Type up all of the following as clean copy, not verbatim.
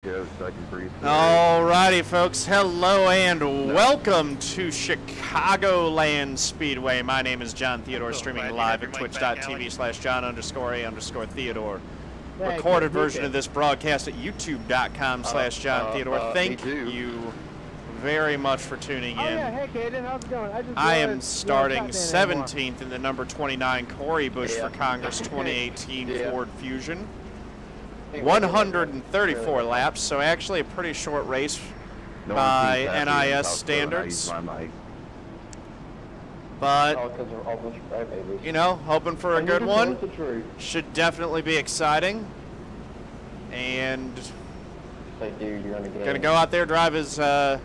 go so I can breathe. All righty, folks. Hello and welcome to Chicagoland Speedway. My name is John Theodore, streaming live at twitch.tv/John_A_Theodore. Recorded version of this broadcast at youtube.com/John Theodore. Thank you very much for tuning in. Yeah, hey Caden, how's it going? I am starting 17th in the number 29 Corey Bush for Congress 2018 Ford Fusion. 134 laps, so actually a pretty short race by NIS standards. But, you know, hoping for a good one. Should definitely be exciting. And gonna go out there, drive as well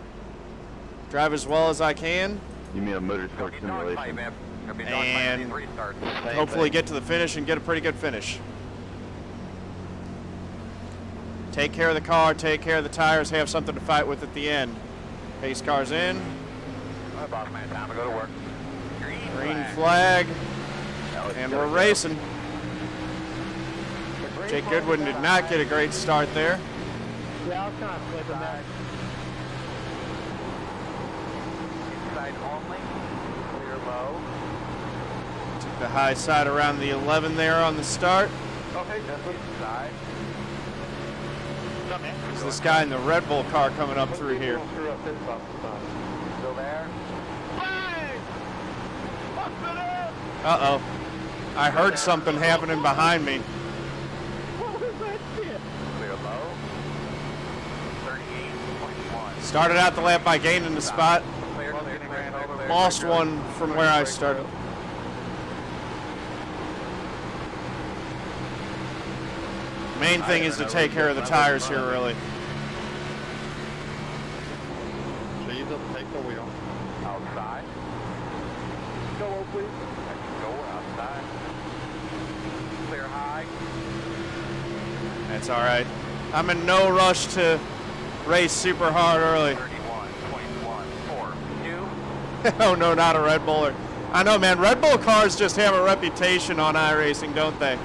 as I can. You mean a motorsport simulation? And hopefully get to the finish and get a pretty good finish. Take care of the car, take care of the tires, have something to fight with at the end. Pace car's in. Hi, boss man, time to go to work. Green flag. And we're racing. Jake Goodwin did not get a great start there. Yeah, I was kind of flipping that. Inside only, clear low. Took the high side around the 11 there on the start. Okay, that's inside. There's this guy in the Red Bull car coming up through here. Still there? Uh-oh. I heard something happening behind me. What was that shit? Clear low. 38.1. Started out the lap by gaining the spot. Clear. Lost one from where I started. Main thing is to take care of the tires here early. Please don't take the wheel. Outside. Go, please. Go outside. Clear high. That's all right. I'm in no rush to race super hard early. 31.142. Oh no, not a Red Buller. I know, man. Red Bull cars just have a reputation on iRacing, don't they?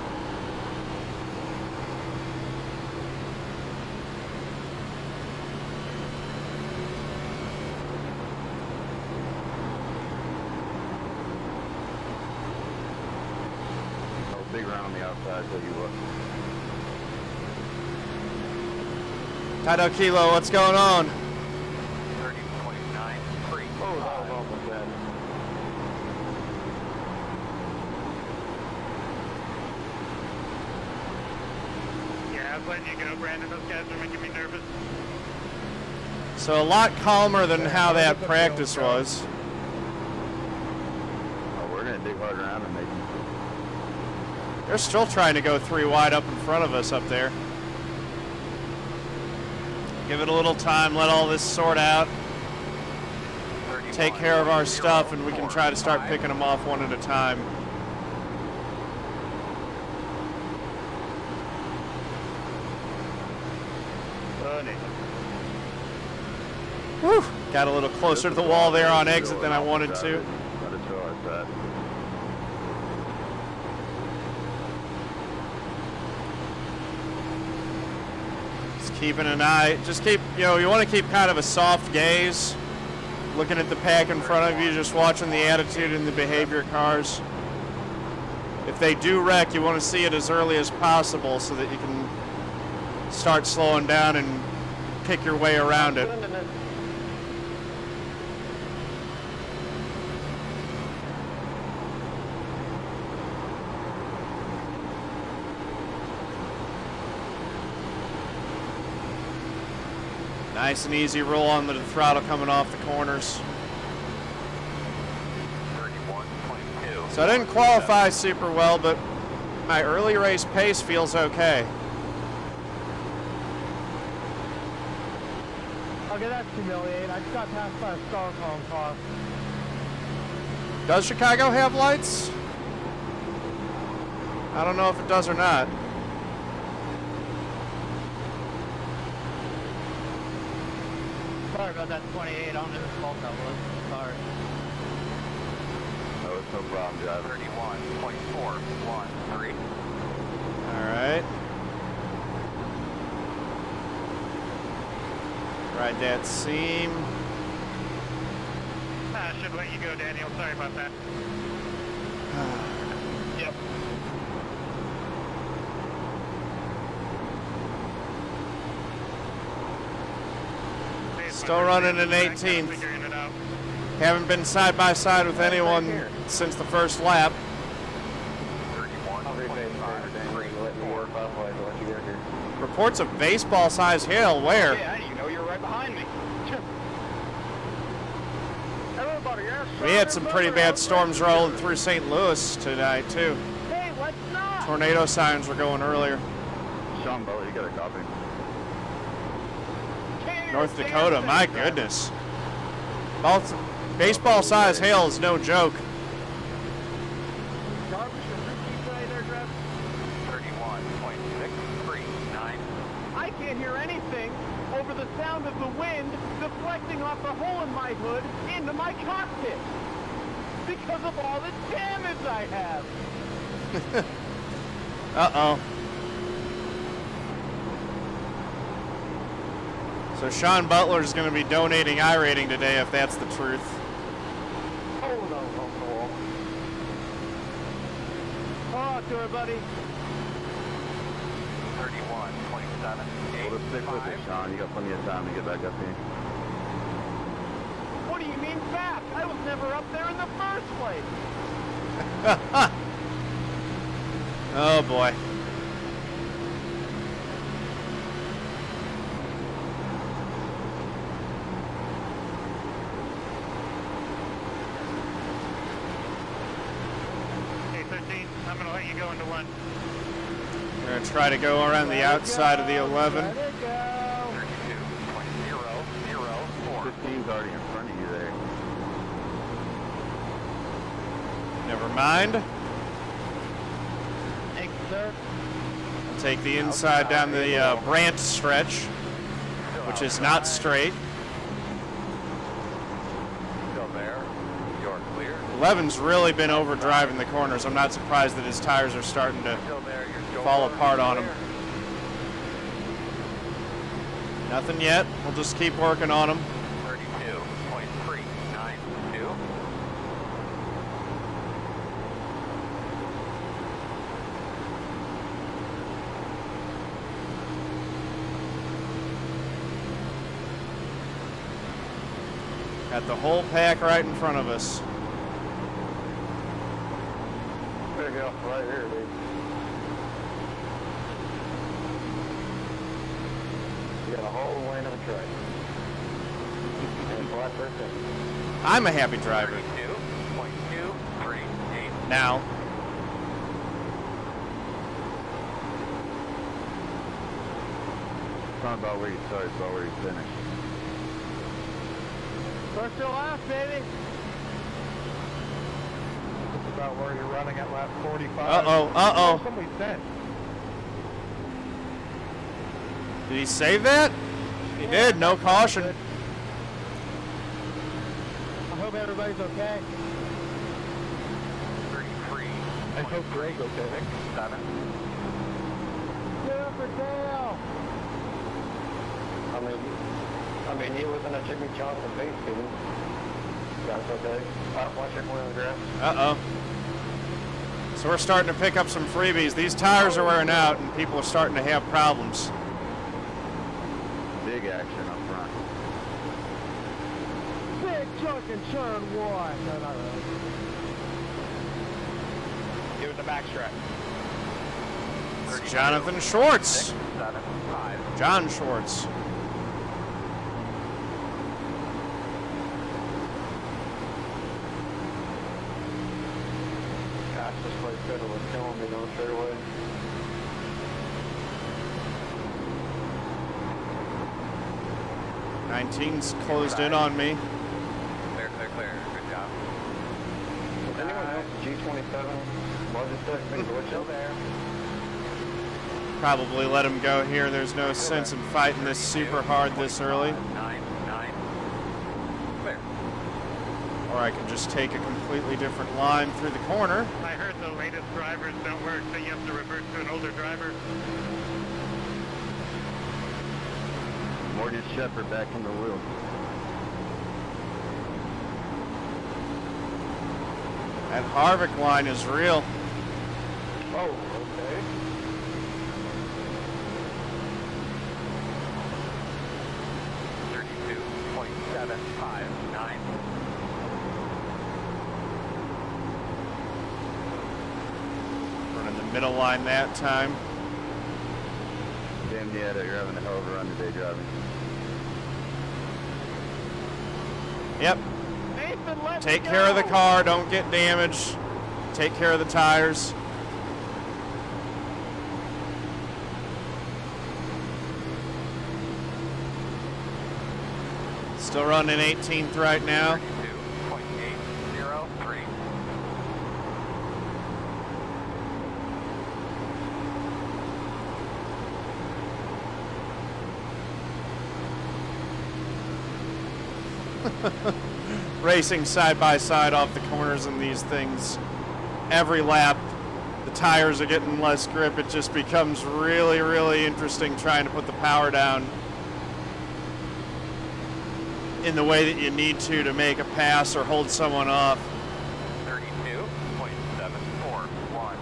Big round on the outside, so you look. Taito Kilo, what's going on? 30.93. Oh, that was almost bad. Yeah, I'm letting you go, Brandon. Those guys are making me nervous. So a lot calmer than how that practice was. Oh, we're gonna dig hard around and maybe. They're still trying to go 3 wide up in front of us up there. Give it a little time, let all this sort out. Take care of our stuff, and we can try to start picking them off one at a time. Whew. Got a little closer to the wall there on exit than I wanted to. Keeping an eye, just keep, you know, you want to keep kind of a soft gaze, looking at the pack in front of you, just watching the attitude and the behavior of cars. If they do wreck, you want to see it as early as possible so that you can start slowing down and pick your way around it. Nice and easy roll on the throttle coming off the corners. 31.2. So I didn't qualify super well, but my early race pace feels okay. Okay, that's humiliating. I just got passed by a Stockholm car. Does Chicago have lights? I don't know if it does or not. Sorry about that 28. I don't know whose fault that was. Sorry. No, it's no problem, driver. 31.413. All right. Ride that seam. I should let you go, Daniel. Sorry about that. Yep. Still running in 18th. Haven't been side by side with anyone since the first lap. Reports of baseball-sized hail. Where? Yeah, you know you're right behind me. We had some pretty bad storms rolling through St. Louis tonight, too. Hey, let's not. Tornado signs were going earlier. Sean Butler, you got a copy. North Dakota, my goodness. Baseball-sized hail is no joke. 31.639. I can't hear anything over the sound of the wind deflecting off the hole in my hood into my cockpit because of all the damage I have. Uh-oh. So Sean Butler is going to be donating iRating today if that's the truth. Hold on. Talk to her, buddy. 31.7. Well, just stick with it, Sean. You got plenty of time to get back up here. What do you mean fast? I was never up there in the first place. Oh, boy. I'm going to let you go into one. We're going to try to go around the outside of the 11. 32.004. 15's already in front of you there. Never mind. Thank you, sir. I'll take the inside down the Brant stretch, which is not straight. Still there. You're clear. 11's really been overdriving the corners. I'm not surprised that his tires are starting to fall apart on him. Nothing yet. We'll just keep working on him. 32.392. Got the whole pack right in front of us. There you go, right here, dude. You got a whole lane of a track. And flat person. I'm a happy driver. 32.238. Now. It's not about where you start, it's about where you finish. First to last, baby. This is about where you're running at lap 45. Uh-oh. Somebody said. Did he save that? He did. No caution. I hope everybody's okay. 33. I hope Greg's okay. 7. Get up for Dale. I mean, he was in a Jimmy Johnson base team. That's okay. Watch it on the grass. Uh-oh. So we're starting to pick up some freebies. These tires are wearing out, and people are starting to have problems. Big action up front. Big chunk in turn one. No, not really. Give it the backstrap. It's Jonathan Schwarz. 6, 7, 5. John Schwarz. Gosh, this place could have been killing me on straight away. '19's closed in on me. Clear. Good job. Does anyone else G27 Logitech still there? Probably let him go here. There's no sense in fighting this super hard this early. 9. Clear. Or I can just take a completely different line through the corner. I heard the latest drivers don't work, so you have to revert to an older driver. Morgan Shepherd back in the wheel. That Harvick line is real. Oh, okay. Running the middle line that time. Damn, yeah, you're having a hell of a run today driving. Yep. Nathan, let's Take go. care of the car, don't get damaged. Take care of the tires. Still running 18th right now. 32.803. Racing side by side off the corners in these things. Every lap, the tires are getting less grip. It just becomes really, really interesting trying to put the power down in the way that you need to make a pass or hold someone off. 32.741.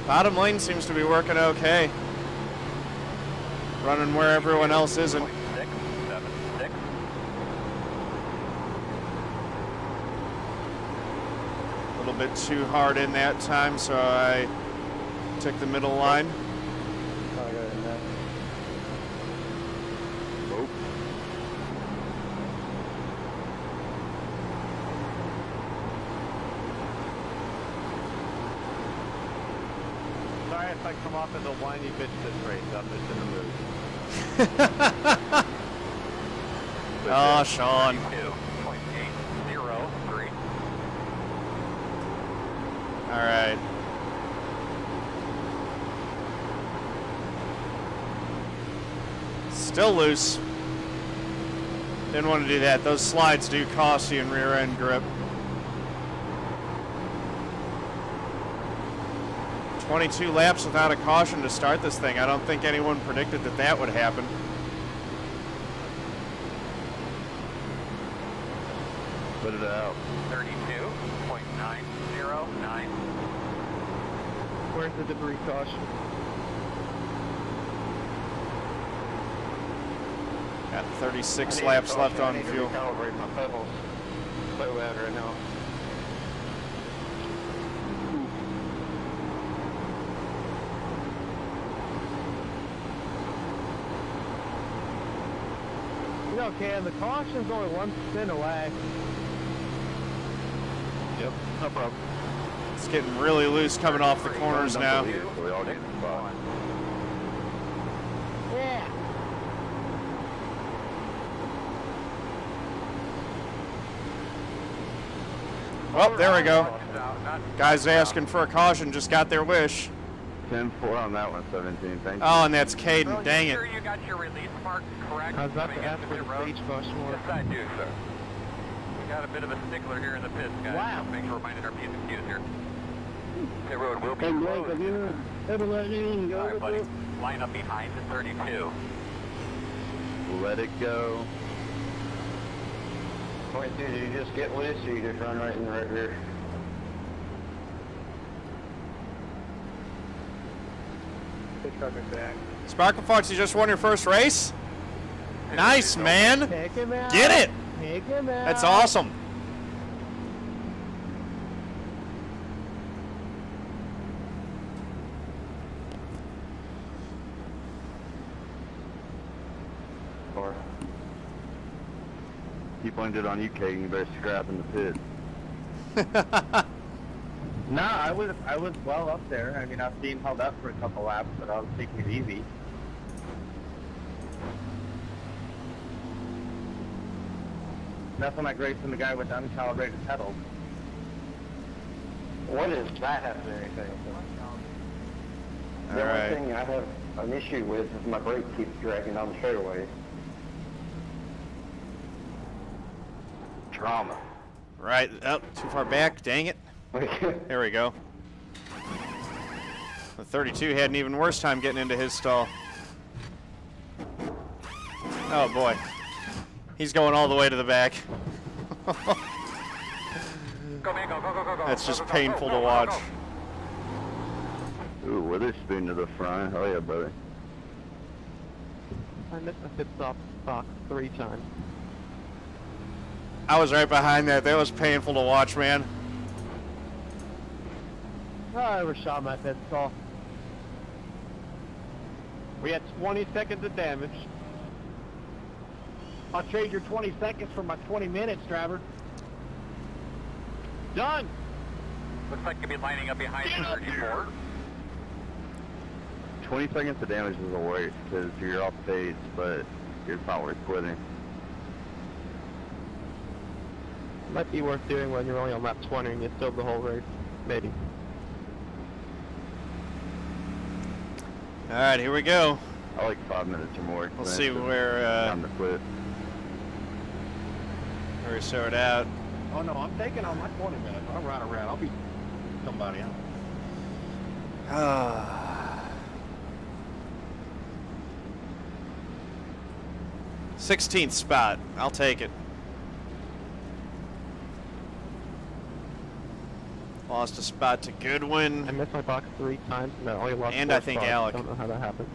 Bottom lane seems to be working okay. Running where everyone else isn't. 676. A little bit too hard in that time, so I took the middle line. Sorry if I come off as a whiny bitch this race. I'm just in the mood. Oh, Sean. 32.803. All right. Still loose. Didn't want to do that. Those slides do cost you in rear end grip. 22 laps without a caution to start this thing. I don't think anyone predicted that that would happen. Put it out. 32.909. Where's the debris caution? Got 36 laps left on fuel. Calibrate my pedals. So bad right now. Okay, and the caution's only 1 spin away. Yep, no problem. It's getting really loose coming off the corners now. We all get in the spot. Yeah. Well, there we go. Guys asking for a caution just got their wish. 10-4 on that one, 17. Thank you. Oh, and that's Caden. Dang it. Sure you got your release mark correct? I was about to coming ask into for the pit road? stage caution more. Yes, I do, sir. We got a bit of a stickler here in the pits, guys. Wow. Thanks for reminding our P's and Q's here. Pit road will be closed. All right, buddy. Line up behind the 32. Let it go. 22, did you just get loose or you just run right in the right rear? Sparkle Fox, you just won your first race? Nice, man. Take him out. Get it. Take him out. That's awesome. Or he blamed it on you, Kagan. You better scrap in the pit. No, I was well up there. I mean, I was being held up for a couple laps, but I was taking it easy. Nothing like racing the guy with uncalibrated pedals. What does that have to do anything? The only thing I have an issue with is my brake keeps dragging down the straightaways. Drama. Right. Oh, too far back. Dang it. There we go. The 32 had an even worse time getting into his stall. Oh, boy. He's going all the way to the back. Go, man, go, go, go, go, go. That's just go, go, painful go, go, to watch. Go, go. Ooh, Witherspoon to the front. Oh, yeah, brother. I missed my pit stop box 3 times. I was right behind that. That was painful to watch, man. I overshot my pit stall. We had 20 seconds of damage. I'll trade your 20 seconds for my 20 minutes, Trevor. Done! Looks like you'll be lining up behind the 34. 20 seconds of damage is the worst because you're off pace, but it's not worth quitting. Might be worth doing when you're only on lap 20 and you still the whole race. Maybe. Alright, here we go. I like 5 minutes or more. We'll see where time to quit. we sort out. Oh no, I'm taking on my 20 minutes. I'll ride around. I'll be somebody else. 16th spot. I'll take it. Lost a spot to Goodwin. I missed my box 3 times. No, I only lost And 4 I think spots. Alec. I don't know how that happened.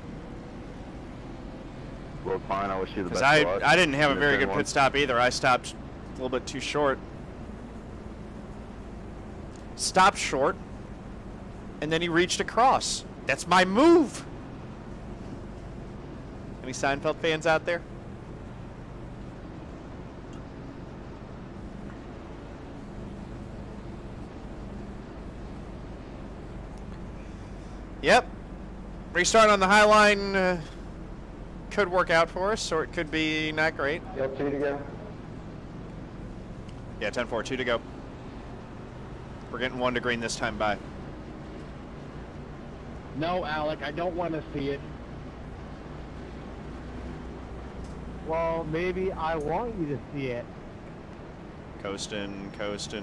Well, fine. I wish you the best Because of luck. I didn't have a In very the good third pit stop either. I stopped a little bit too short. Stopped short, and then he reached across. That's my move. Any Seinfeld fans out there? Yep. Restart on the high line could work out for us, or it could be not great. You have 2 to go? Yeah, 10-4, 2 to go. We're getting 1 to green this time by. No, Alec, I don't want to see it. Well, maybe I want you to see it. Coasting,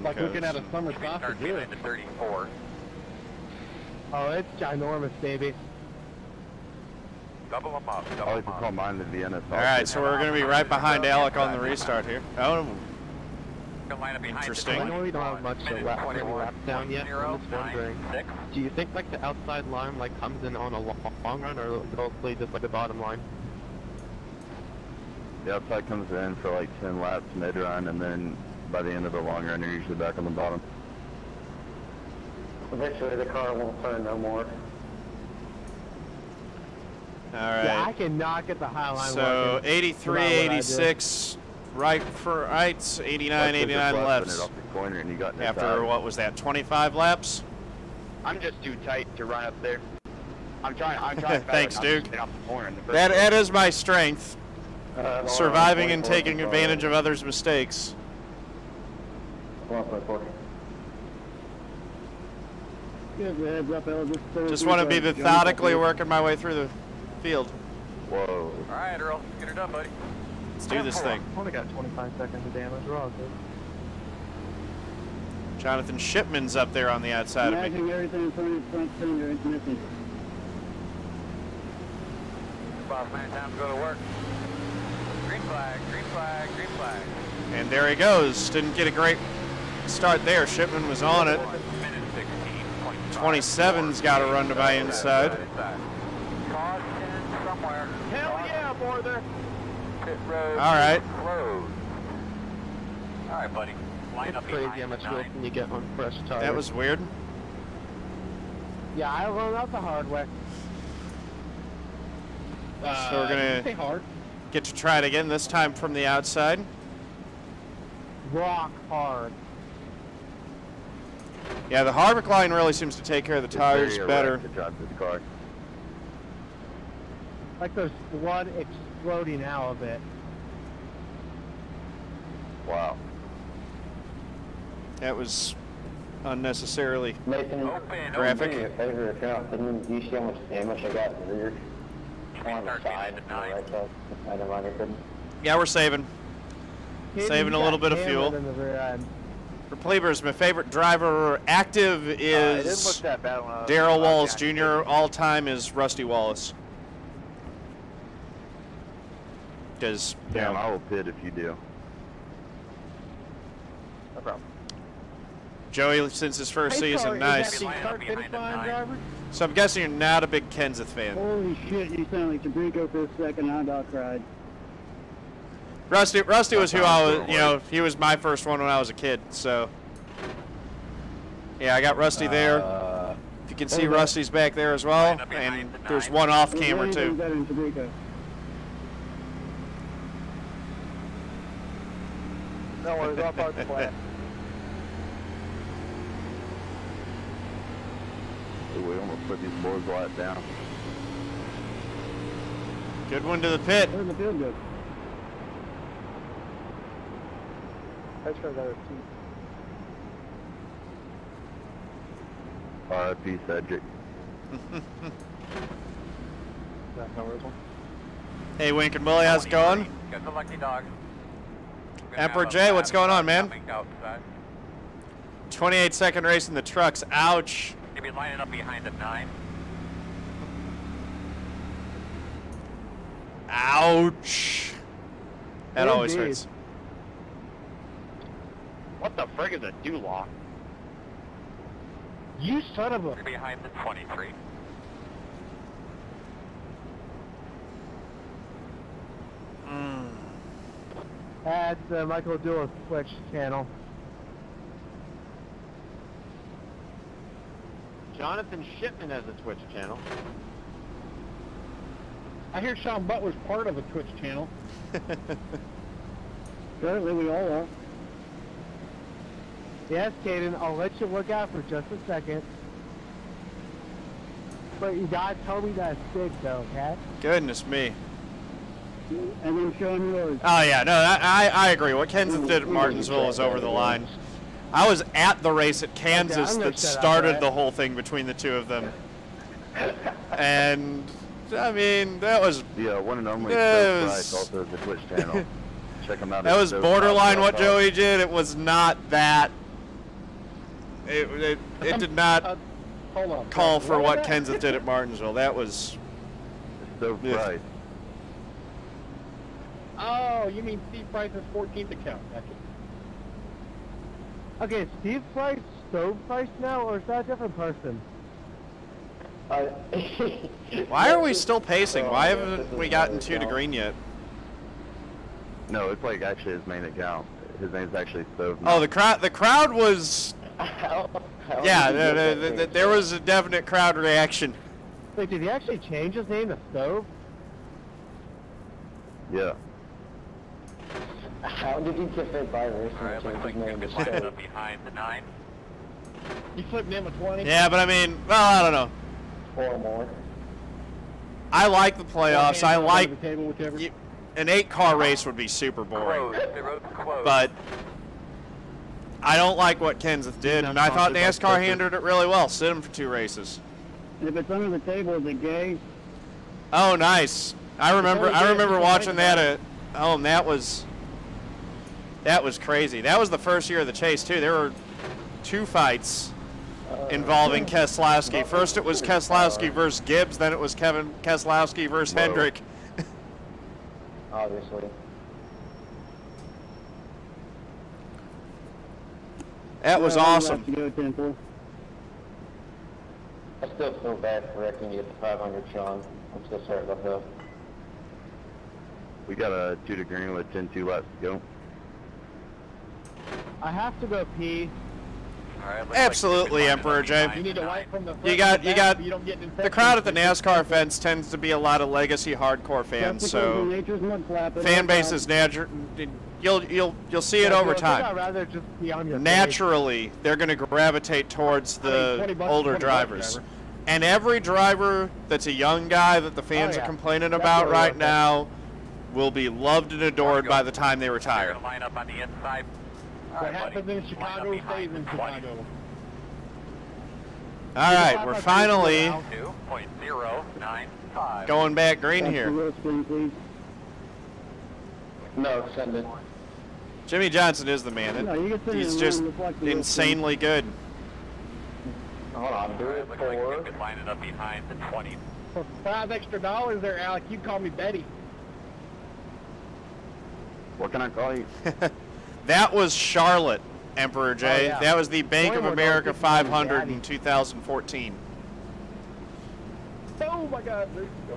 Like looking at a summer Start sausage. behind the 34. Oh, it's ginormous, baby. Double them up. I Double like to them call up. mine the Vienna sausage. All right, so we're going to be right behind Alec on the restart here. Oh, Line up behind Interesting. the I know we don't have much minute lap 21, laps down yet. I'm just 0, wondering, 9, 6. do you think like the outside line like comes in on a long run, or mostly just like the bottom line? The outside comes in for like 10 laps mid-run, and then by the end of the long run, you're usually back on the bottom. Eventually the car won't turn no more. all right. Yeah, I cannot get the high line. So working. 83, Not what I did. 86, right for rights, 89, 89 It lefts. off the corner and you got in the After, side. what was that, 25 laps? I'm just too tight to run up there. I'm trying better Thanks, not to Duke. stay off the corner in the first That place. is my strength. Surviving and taking advantage of others' mistakes. Just want to be methodically working my way through the field. Whoa. All right, Earl. Get her done, buddy. Let's do this thing. I only got 25 seconds of damage. We're all good. Jonathan Shipman's up there on the outside of me. Everything in front of front cylinder is missing. Boss man, time to go to work. Green flag, green flag, green flag. And there he goes. Didn't get a great start there. Shipman was on it. 27's got to run to my inside. Caution somewhere. Hell yeah, Borther! Pit road. All right. Closed. All right, buddy. Line It's up crazy behind how much the fuel 9. can you get on fresh tires. That was weird. Yeah, I learned that the hard way. So we're gonna Say hard. get to try it again, this time from the outside. Rock hard. Yeah, the Harvick line really seems to take care of the It's tires very better. erect to drive this car. Like there's blood exploding out of it. Wow. That was unnecessarily Nathan, graphic. your favorite account. Didn't you see how much damage I got in the rear? On the side, on the right side. I don't mind it. Yeah, we're saving. Saving a little bit of fuel. In the rear end. For Plebers, my favorite driver active It didn't is look that bad when I was Darrell Wallace behind Jr. All-time is Rusty Wallace. Because, Damn, I will pit if you do. No problem. Joey, since his first season, nice. So I'm guessing you're not a big Kenseth fan. Holy shit, you sound like Jabrico for a second. I about cried. Rusty was who I was, you know, he was my first one when I was a kid, so. Yeah, I got Rusty there. If you can see, Rusty's back there as well, and there's one off camera too. Better than Jabrico. No worries, I'll park the flat. We almost put these boards light down. Good one to the pit. Where's the field go? That's for another seat. R.I.P. Cedric. Hey, Wink and Willie, how's it going? Got the lucky dog. Emperor J, what's going on, man? 28-second race in the trucks. Ouch. Maybe lining up behind the 9. Ouch. That always hurts. What the frick is a do-lock? You son of a... Behind the 23. Add the Michael Dula Twitch channel. Jonathan Shipman has a Twitch channel. I hear Sean Butt was part of a Twitch channel. Apparently we all are. Yes, Caden, I'll let you look out for just a second. But you gotta tell me that stick though, okay? Goodness me. And then show him yours. Oh, yeah, no, I agree. What Kenseth did at Martinsville is over the line. I was at the race at Kansas that started the whole thing between the two of them. And, I mean, that was... Yeah, one and only Phil Price also has a Twitch channel. Check him out. That was borderline what Joey did. It was not that. It did not call for what Kenseth did at Martinsville. That was... Stove Price. Oh, you mean Steve Price's 14th account. Gotcha. Okay, Steve Price, Stove Price now, or is that a different person? Why are we still pacing? Why haven't we gotten 2 to green yet? No, it's like actually his main account. His name's actually Stove. Oh, the crowd was... Yeah, there was a definite crowd reaction. Wait, did he actually change his name to Stove? Yeah. How did he get fit by racing? Alright, looks like you're going to be lining up behind the 9. He flipped him a 20? Yeah, but I mean, well, I don't know. 4 more. I like the playoffs. I like... An 8-car race would be super boring. But I don't like what Kenseth did, and I thought NASCAR handled it really well. Sit him for 2 races. If it's under the table, is it gay? Oh, nice. I remember watching that at home. That was crazy. That was the first year of the chase too. There were 2 fights involving Keselowski. First it was Keselowski versus Gibbs, then it was Kevin Keselowski versus Hendrick. Obviously. That was awesome. I still feel bad for wrecking you at the 500, Sean. I'm still sorry about that. We got a 2 to green with 10-2 laps to go. I have to go pee. Right, Absolutely, Emperor J. You need to wipe from the front You got you don't get the crowd at the NASCAR fence tends to be a lot of legacy hardcore fans, so fan base is natural. You'll see it over time. I'd rather just be on your Naturally, they're going to gravitate towards the older drivers. And every driver that's a young guy that the fans are complaining about right now will be loved and adored by the time they retire. Line up on the inside. What happens in Chicago stays in Chicago. All right, we're finally 2.095. going back green here. No, send it. Jimmy Johnson is the man. No, you can send He's it just along, reflect the insanely good. Hold on, do it Looks like for. we could line it up behind the 20. For $5 extra there, Alec, you call me Betty. What can I call you? That was Charlotte, Emperor J. Oh, yeah. That was the Bank of Boy, we're America going to get 500 daddy. in 2014. Oh my God.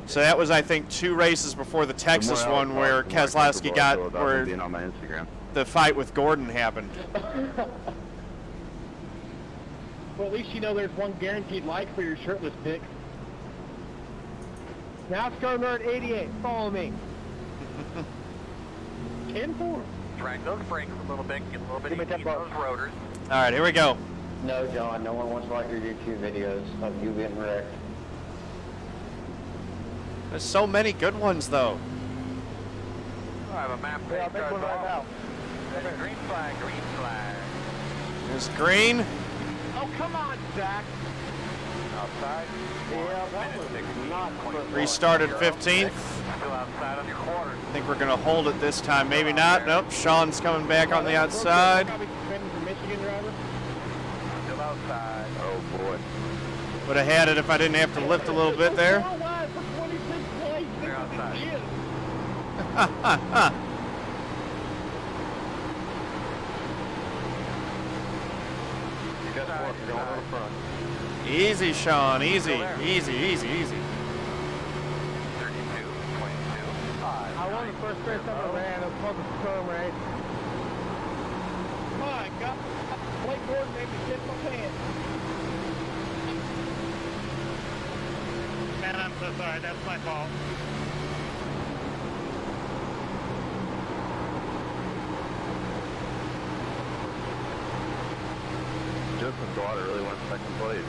So that was, I think, 2 races before the Texas one where Keselowski got where being on my Instagram. the fight with Gordon happened. Well, at least you know there's one guaranteed like for your shirtless pic. NASCAR Nerd 88, follow me. 10-4. Drag those brakes a little bit, get a little bit Give me easy that on bar. those rotors. All right, here we go. No, John, no one wants to like your YouTube videos of you being wrecked. There's so many good ones, though. I have a map. Yeah, I'll make one right now. Green flag, green flag. There's green. Oh, come on, Zach. Outside. Yeah, that was not quick. Restarted 15th. Still outside on your quarter. I think we're going to hold it this time. Maybe not. Nope. Sean's coming back on the outside. Probably suspended for Michigan driver. Still outside. Oh boy. Would have had it if I didn't have to lift a little bit there. Four wide for 26th place. This They're is outside. it. Guess what? You're going to the front. Easy, Sean. Easy, easy, easy, easy. 32.25. I won the first race ever ran. It was called the Storm race. My God. Blake Gordon made me shit my pants. Man, I'm so sorry. That's my fault. Justin's daughter really wants second place.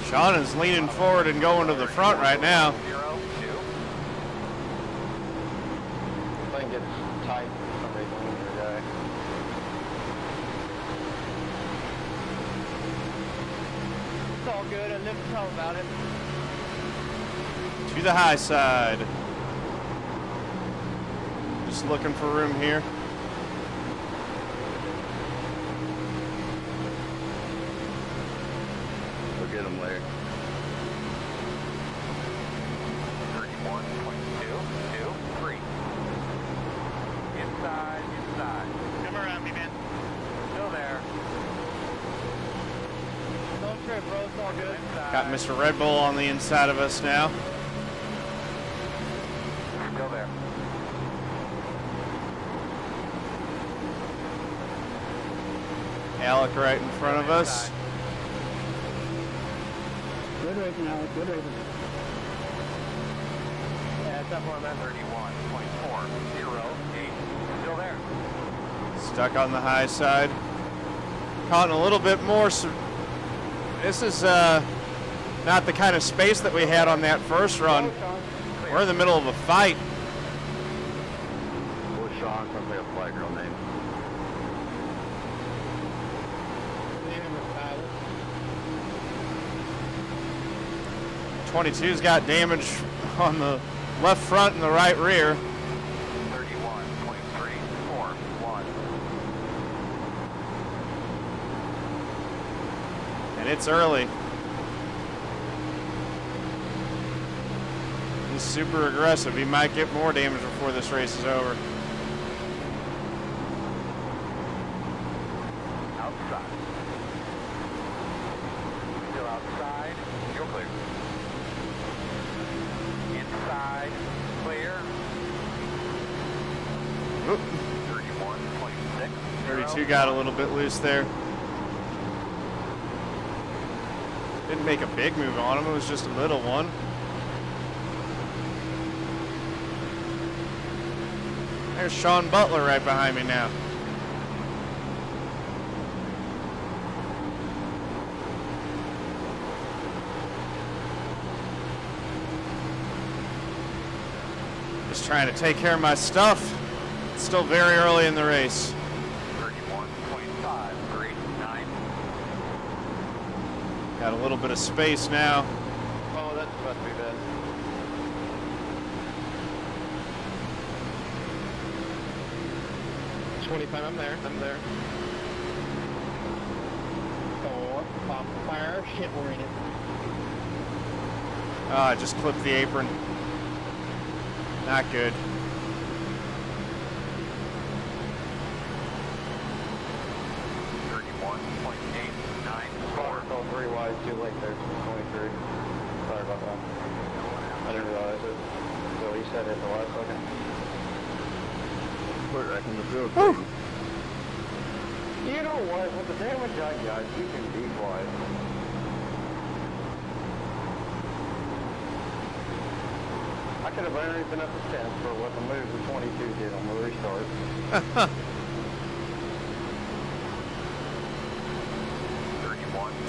Sean is leaning forward and going to the front right now. 0-2. I think it's tight for some reason with your guy. It's all good. I never tell about it. To the high side. Just looking for room here. Look at him, Larry. 31.223. Inside, inside. Come around me, man. Still there. Don't trip, bro. It's all good. Inside. Got Mr. Red Bull on the inside of us now. Still there. Alec right in front of us. Good racing, Alex. Good racing. Yeah, it's up on that. 31.408. Still there. Stuck on the high side. Caught in a little bit more. This is not the kind of space that we had on that first run. We're in the middle of a fight. What's Sean? Sounds like a flag girl name. 22's got damage on the left front and the right rear. 31.341. And it's early. He's super aggressive. He might get more damage before this race is over. Outside. Still outside. You're clear. Inside. Clear. Oop. 31.6. 32 got a little bit loose there. Didn't make a big move on him. It was just a little one. There's Sean Butler right behind me now. Just trying to take care of my stuff. It's still very early in the race. 31.539. Got a little bit of space now. Oh, that's about to be bad. I'm there. I'm there. Oh, pop fire. Shit, we're in it. Oh, I just clipped the apron. Not good. Oh, 3 wide, too late there. 23. Sorry about that. I didn't realize it. So he said it the last second. Quit wrecking the field. You know what? With the damage I got, you can be quiet. I could have only been up to 10 for what the move of 22 did on the restart.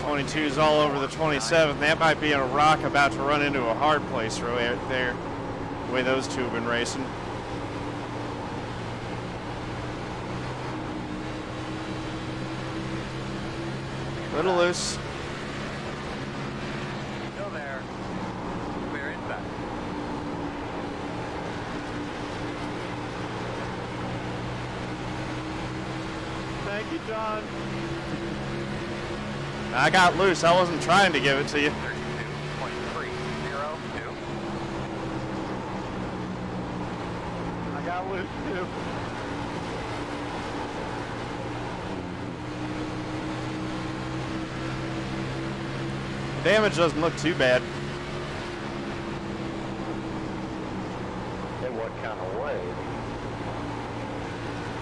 22's all over the 27th. That might be in a rock about to run into a hard place right there. The way those two have been racing. Little loose. Still there. We're in back. Thank you, John. I got loose. I wasn't trying to give it to you. 32.302. I got loose too. Damage doesn't look too bad. In what kind of way?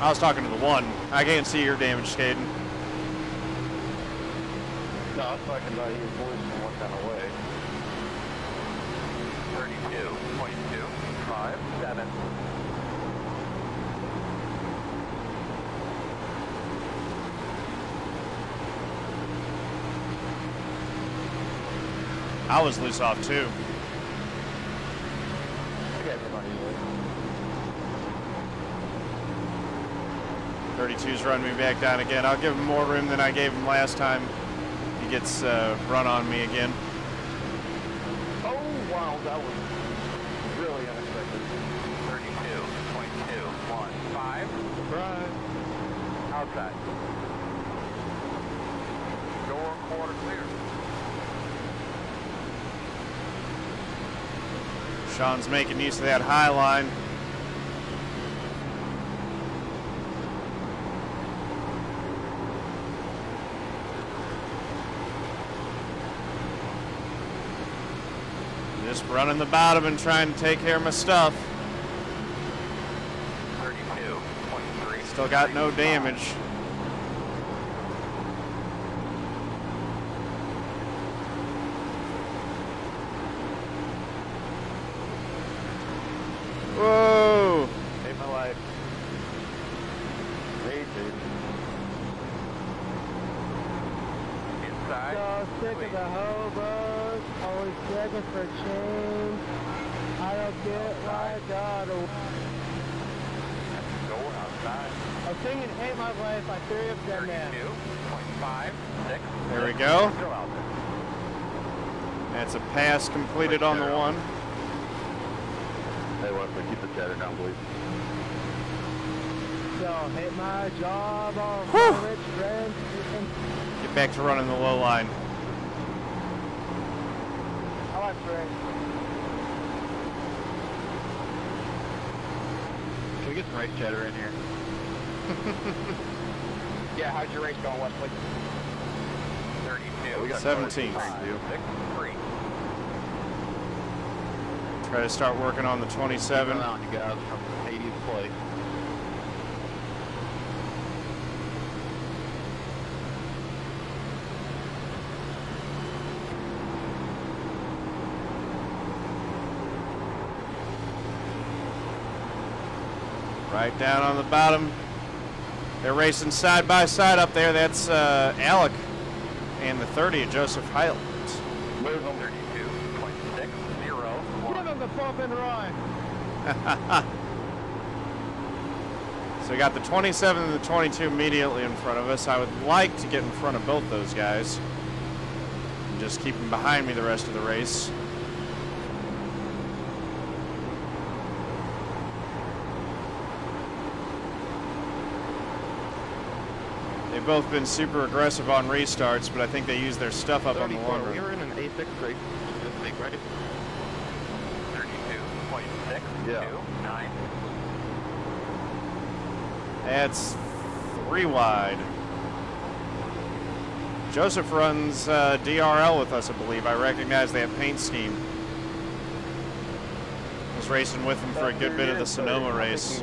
I was talking to the one. I can't see your damage, Skaden. No, I was talking about his voice in what kind of way. 32.257. I was loose off too. I got everybody with. 32's running me back down again. I'll give him more room than I gave him last time. He gets run on me again. Oh, wow, that was really unexpected. 32.215. Surprise. Outside. Door quarter clear. Sean's making use of that high line. Just running the bottom and trying to take care of my stuff. 32.3. Still got no damage. Whoa! Saved my life. Me too. Inside. So sick of the hobos, always begging for change. I don't get why God. Door outside. I'm singing Hate My Life by Theory of Dead Man. 32.56. There we go. Still out there. That's a pass completed on the one. Hey, Wesley, keep the chatter down, please. So hate my job, all Whew. my rich friends. Get back to running the low line. I like friends. Can we get some race chatter in here? Yeah, how's your race going, Wesley? 32. We got 17. 6-3. Try to start working on the 27. Come on, you guys, from 80th place. Right down on the bottom. They're racing side by side up there. That's Alec and the 30 of Joseph Heldt. Move them. 32.601. Give him the bump and run. So we got the 27 and the 22 immediately in front of us. I would like to get in front of both those guys. just keep him behind me the rest of the race. They've both been super aggressive on restarts, but I think they use their stuff up on the longer. We were in an A6 race this week, right? 32.6, Yeah. 2.9. That's 3 wide. Joseph runs DRL with us, I believe. I recognize that paint scheme. I was racing with him for a good bit of the Sonoma race.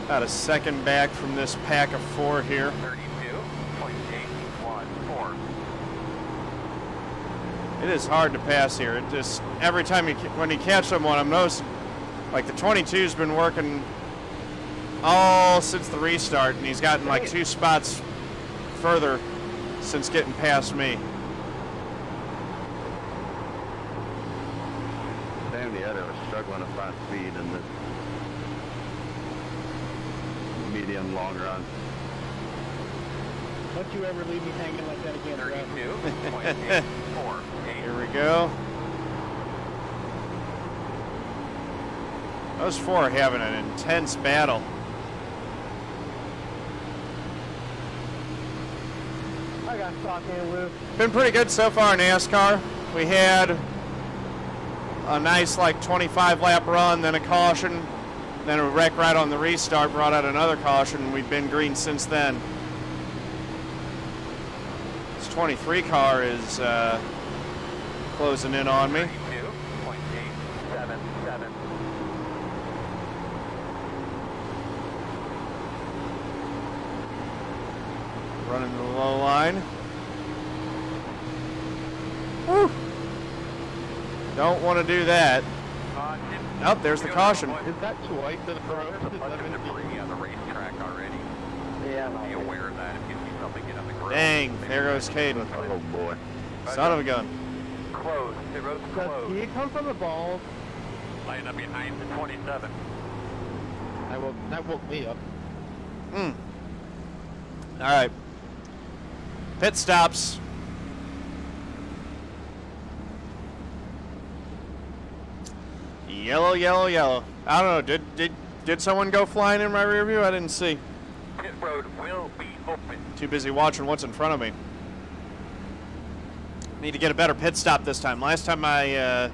About a second back from this pack of 4 here. 32.814. It is hard to pass here. It just, every time when you catch someone, I'm noticing, like the 22's been working all since the restart, and he's gotten like 2 spots further since getting past me. Damn, the other was struggling to find speed in this medium long run. Don't you ever leave me hanging like that again, Brad. 32.848. Here we go. Those 4 are having an intense battle. I got stock in Luke. Been pretty good so far in NASCAR. We had a nice like 25 lap run, then a caution, then a wreck right on the restart, brought out another caution. We've been green since then. This 23 car is closing in on me. 32.877. Running the low line. Woo. Don't want to do that. Oh, there's the caution. Is that twice in a row? There's a bunch of debris on the racetrack already. Yeah. Be aware of that if you see something get on the grill. Dang, there goes Caden. Oh boy. Son of a gun. Closed. The road's closed. He come from the balls. Line up behind the 27. That woke me up. All right. Pit stops. Yellow, yellow, yellow. I don't know. Did someone go flying in my rear view? I didn't see. Pit road will be open. Too busy watching what's in front of me. Need to get a better pit stop this time. Last time I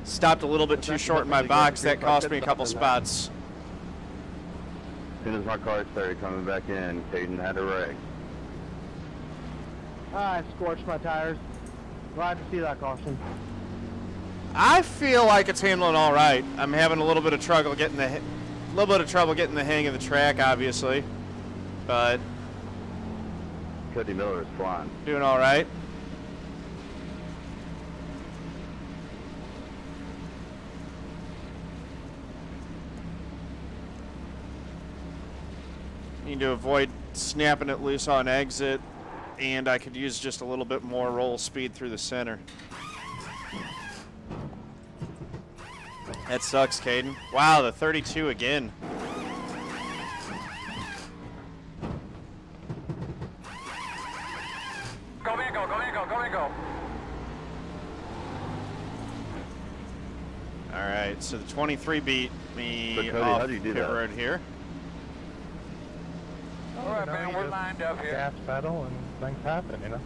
stopped a little bit too short in my box. That cost me a couple spots. As soon as my car started coming back in, Caden had a wreck. I scorched my tires. Glad to see that caution. I feel like it's handling all right. I'm having a little bit of trouble getting the hang of the track, obviously, but Cody Miller is flying. doing all right. Need to avoid snapping it loose on exit, and I could use just a little bit more roll speed through the center. That sucks, Caden. Wow, the 32 again. Go, man, go, go, man, go, go, man, go. All right, so the 23 beat me But Cody, off how do you do pit that? road here. All right, man, we're lined up here. Gas pedal and things happen, you know?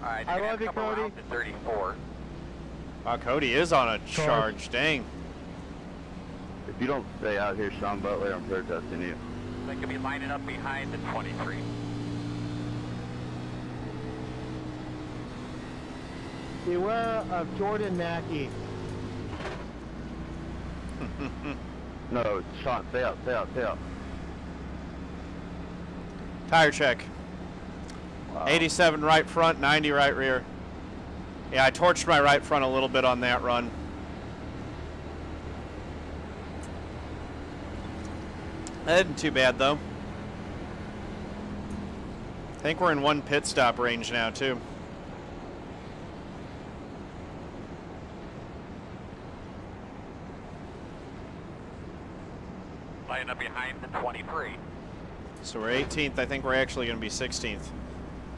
All right, I you're love gonna you, come Cody. around to 34. Wow, Cody is on a charge. Dang. If you don't stay out here, Sean Butler, I'm protesting you. They could be lining up behind the 23. Beware of Jordan Mackey. No, Sean, stay out, stay out, stay out. Tire check. Wow. 87 right front, 90 right rear. Yeah, I torched my right front a little bit on that run. That isn't too bad, though. I think we're in one pit stop range now, too. the 23. So we're 18th. I think we're actually going to be 16th.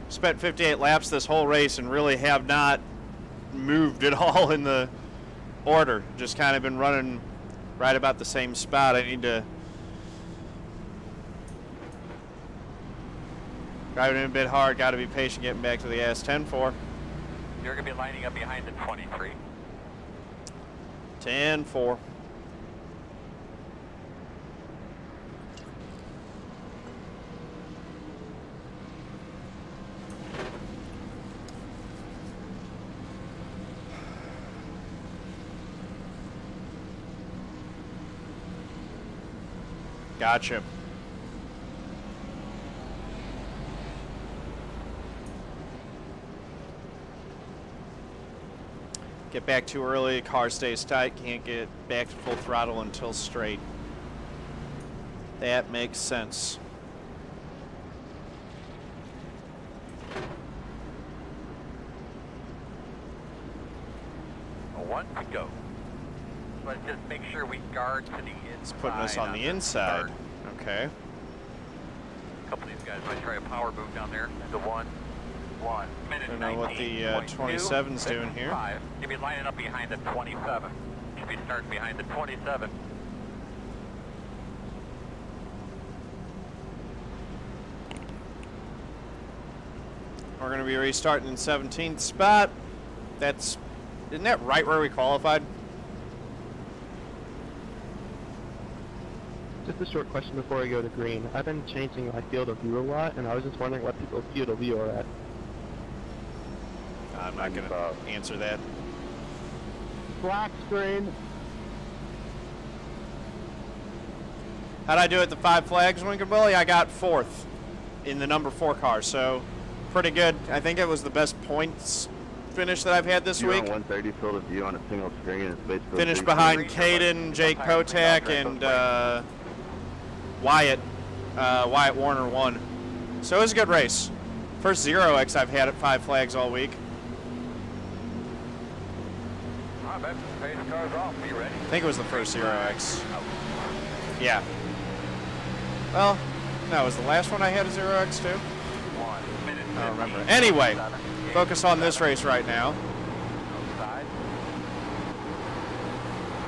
Spent 58 laps this whole race and really have not moved at all in the order. Just kind of been running right about the same spot. I need to driving in a bit hard. Got to be patient getting back to the S10-4. You're going to be lining up behind the 23. 10-4. Gotcha. Get back too early, car stays tight, can't get back to full throttle until straight. That makes sense. One to go. Let's just make sure we guard to the inside. It's putting us on the inside. Okay. A couple of these guys might try a power move down there. The 1 minute. I don't know what the 27's doing here. You'll be lining up behind the 27. Should be starting behind the 27. We're going to be restarting in 17th spot. Isn't that right where we qualified? Just a short question before I go to green. I've been changing my field of view a lot, and I was just wondering what people's field of view are at. I'm not going to answer that. Black screen. How'd I do at the 5 flags, Winkin' Willie? I got 4th in the number 4 car, so pretty good. I think it was the best points finish that I've had this week. 130 field of view on a single screen. It's basically finished behind Caden, Jake Potak, and Wyatt Warner won. So it was a good race. First 0X I've had at 5 flags all week. I bet pace car's off. Be ready. I think it was the first 0X. Yeah. Well, no, was the last one I had a 0X too? 1 minute. I don't remember. Anyway, focus on this race right now. Outside.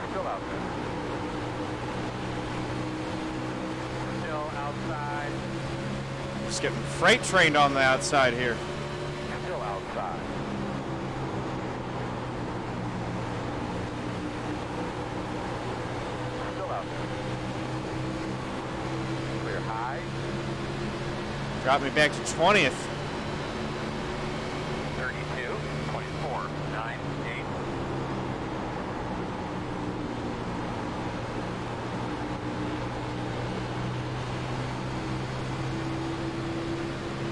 Still out there. Still outside. Just getting freight trained on the outside here. Still outside. Still out there. Clear high. Dropped me back to 20th. 32, 24, 9, 8.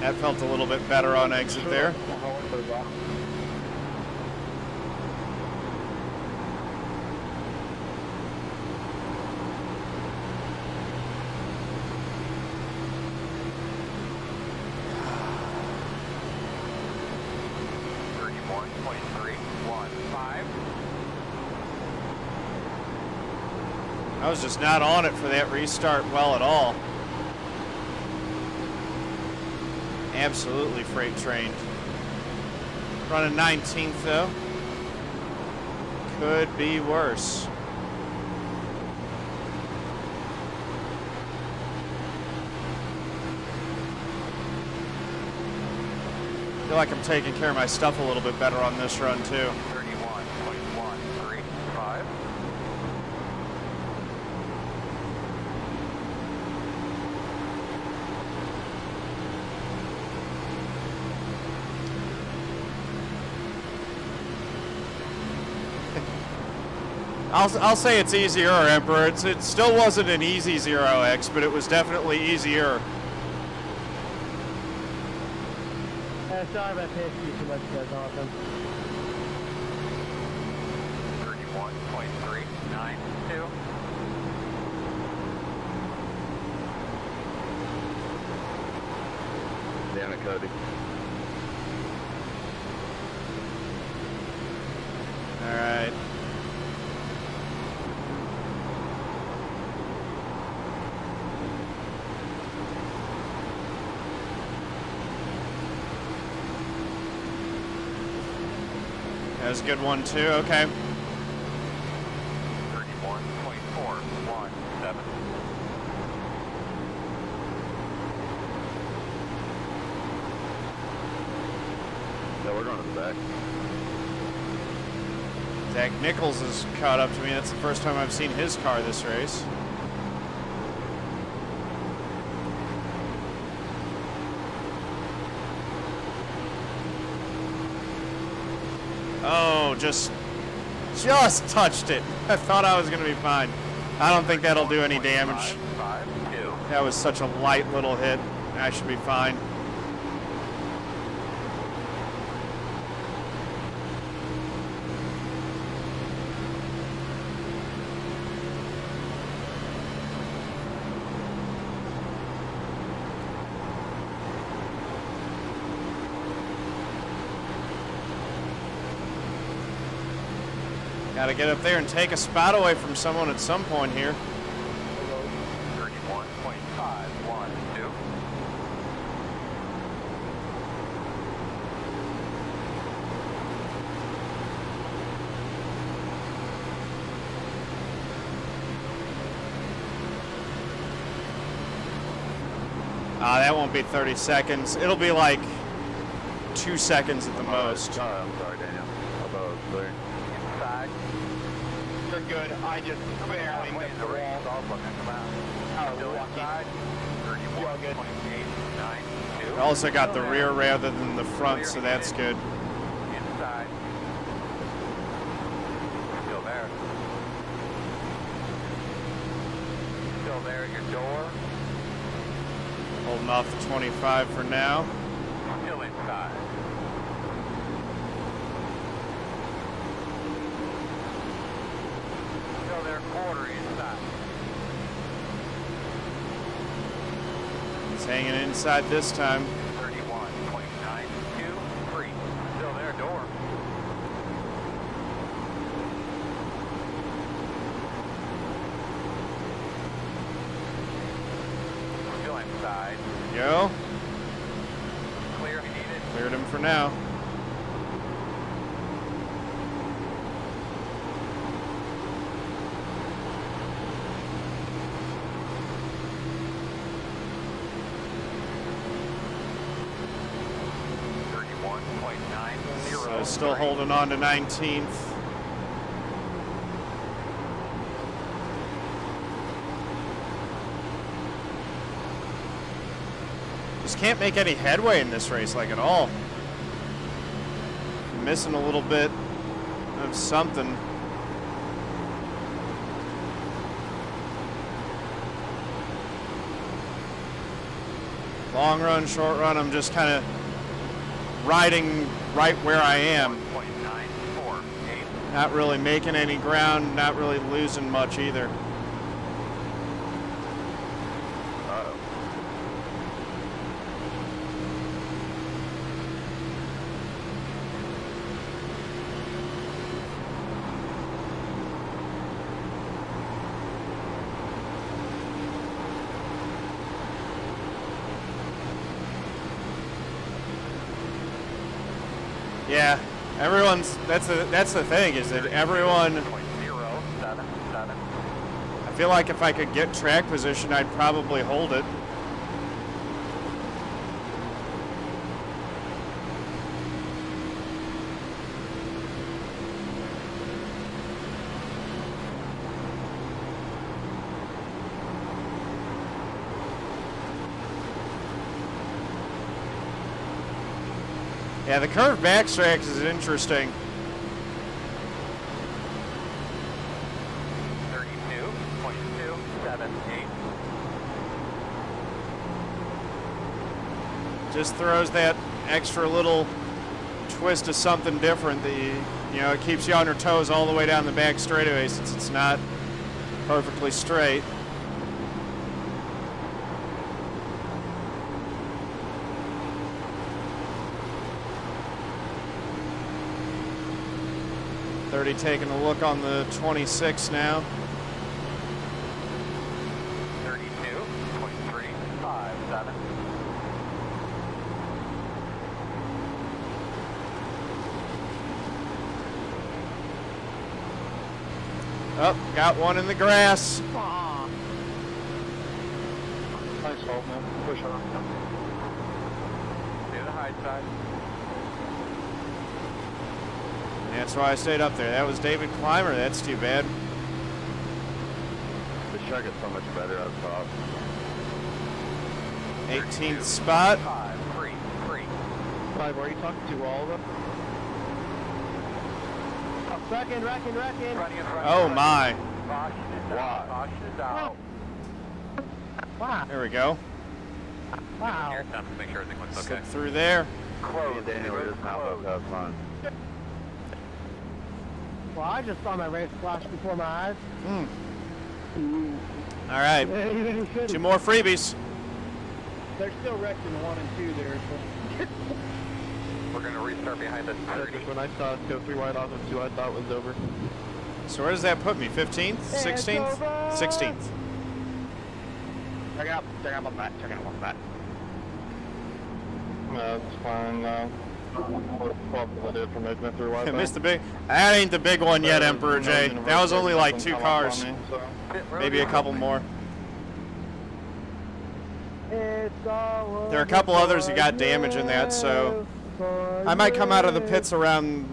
That felt a little bit better on exit there. I was just not on it for that restart well at all. Absolutely freight trained. Running 19th though. Could be worse. I feel like I'm taking care of my stuff a little bit better on this run too. 31.135. I'll say it's easier, Emperor. It still wasn't an easy 0X, but it was definitely easier. Sorry about pissing you too much, guys. Awesome. 31.392. Damn it, Cody. All right. That was a good one, too. Okay. 31.417. Yeah, we're going to the back. Zach Nichols has caught up to me. That's the first time I've seen his car this race. Oh, just touched it. I thought I was going to be fine. I don't think that'll do any damage. That was such a light little hit. I should be fine. Got to get up there and take a spot away from someone at some point here. 31.512. That won't be 30 seconds. It'll be like 2 seconds at the most. I'm sorry, Daniel. I thought it was clear. Inside. You're good. I just barely missed the wall. Still inside. 31.892. Also got the rear rather than the front, so that's good. Inside. Still there. Still there at your door. Holding off the 25 for now. Still inside. Still there, quarter inside. He's hanging inside this time. 31.923. Still there, door. Still inside. Go. Clear if you need it. Cleared him for now. So still holding on to 19th. Just can't make any headway in this race, like at all. Missing a little bit of something. Long run, short run, I'm just kind of riding right where I am. Not really making any ground, not really losing much either. Yeah, everyone's, that's the thing, is that everyone, I feel like if I could get track position, I'd probably hold it. Yeah, the curved backstretch is interesting. 32.278. Just throws that extra little twist of something different that you know, it keeps you on your toes all the way down the back straightaway since it's not perfectly straight. Taking a look on the 26 now. 32.357. Oh, got one in the grass. Aw. Nice hold, man. Push on. Stay the high side. That's why I stayed up there. That was David Clymer. That's too bad. This track is so much better up top. 18th spot. 5, 3, 3. 5, are you talking to all of them? Wrecking. Running in front. Oh my. Caution is out. Caution is out. Wow. There we go. Wow. Here, time to make sure everything looks okay. Slip through there. Me Close. and Daniel were just now about to have fun. Well, I just saw my race flash before my eyes. All right. Yeah, 2 more freebies. They're still wrecking 1 and 2 there. So. We're going to restart behind us 30. When I saw it go 3 wide off of 2, I thought it was over. So where does that put me? 15th? 16th? 16th. Check it out on that. Check it out on that. No, it's fine. Probably did for making it through wide. I missed the big. That ain't the big one yet, Emperor J. That was only like 2 cars. Maybe a couple more. There are a couple others who got damage in that, so I might come out of the pits around.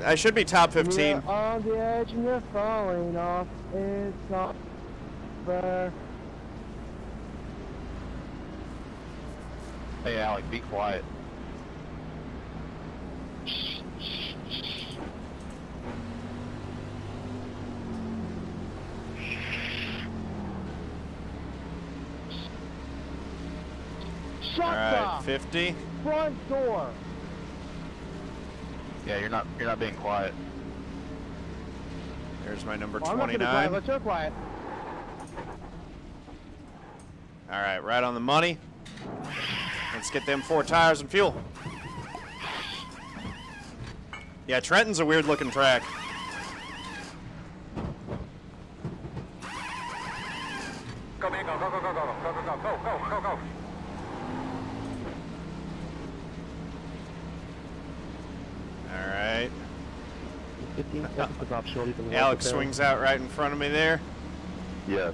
I should be top 15. You're on the edge and you're falling off. It's not fair. Hey, Alec, be quiet. Shut All right, the 50. front door. Yeah, you're not being quiet. There's my number Well, I'm not gonna be quiet. 29. Let's go quiet. All right, right on the money. Let's get them 4 tires and fuel. Yeah, Trenton's a weird looking track. Go, man, go, go, go, go, go, go, go, go, go, go, go, go. All right. 15 seconds to drop short. Alex swings out right in front of me there. Yes.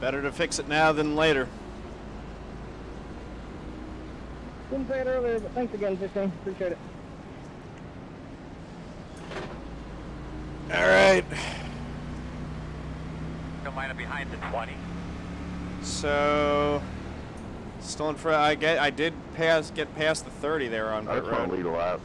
Better to fix it now than later. Didn't say it earlier, but thanks again, 15. Appreciate it. All right. Go line up behind the 20. So, still in front. I did get past the 30 there on I pit just want to road. lead a lap.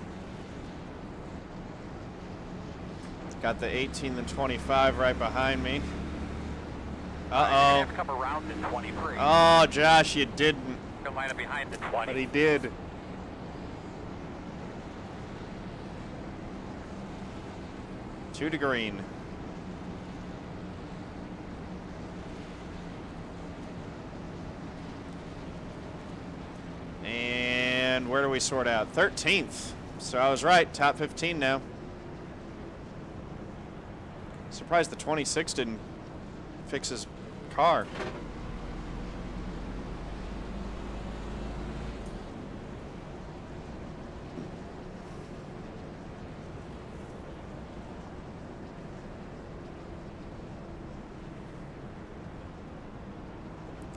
Got the 18 and 25 right behind me. You Uh-oh. have to come around in 23. Oh, Josh, you didn't. Go line up behind the But 20. he did. Two to green. And where do we sort out? 13th. So I was right, top 15 now. Surprised the 26 didn't fix his car.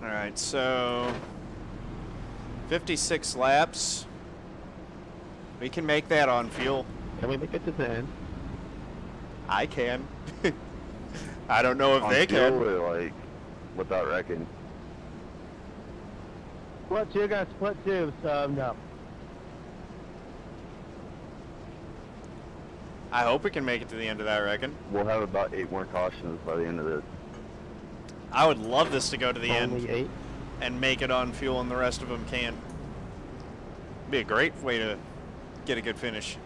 All right, so 56 laps. We can make that on fuel. Can we make it to the end? I can. I don't know if On they fuel can. or, like, without wrecking. Split 2, got split 2, so no. I hope we can make it to the end of that, I reckon. We'll have about 8 more cautions by the end of this. I would love this to go to the Only end 8? and make it on fuel and the rest of them can. Be a great way to get a good finish.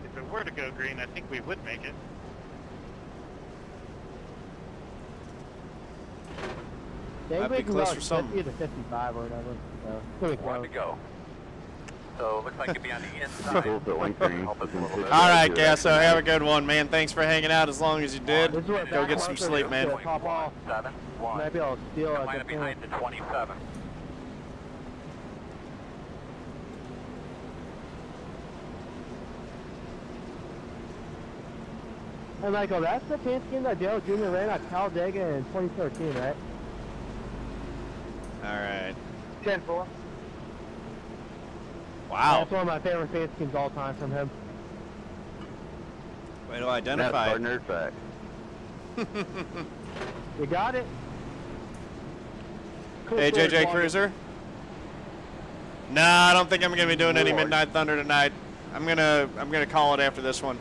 If it were to go green, I think we would make it. They Might be can close go for some. 50 to 55 or whatever. So, pretty One close. to go. So it looks like you'd be on the inside. Little bit length green. Help us a little bit. All right, Gasso, have a good one, man. Thanks for hanging out as long as you did. This is what Go get some backwards sleep, is. man. Pop off. 7, 1. Maybe I'll steal Go at line the up behind the 27. And Michael, that's the paint scheme that Dale Jr. ran at Talladega in 2013, right? All right. 10-4. Wow. That's one of my favorite paint schemes all time from him. Way to identify NASCAR it. nerd fact. You got it. Cool Hey, story, JJ Paul. Cruiser. Nah, I don't think I'm gonna be doing any Midnight Thunder tonight. I'm gonna call it after this one.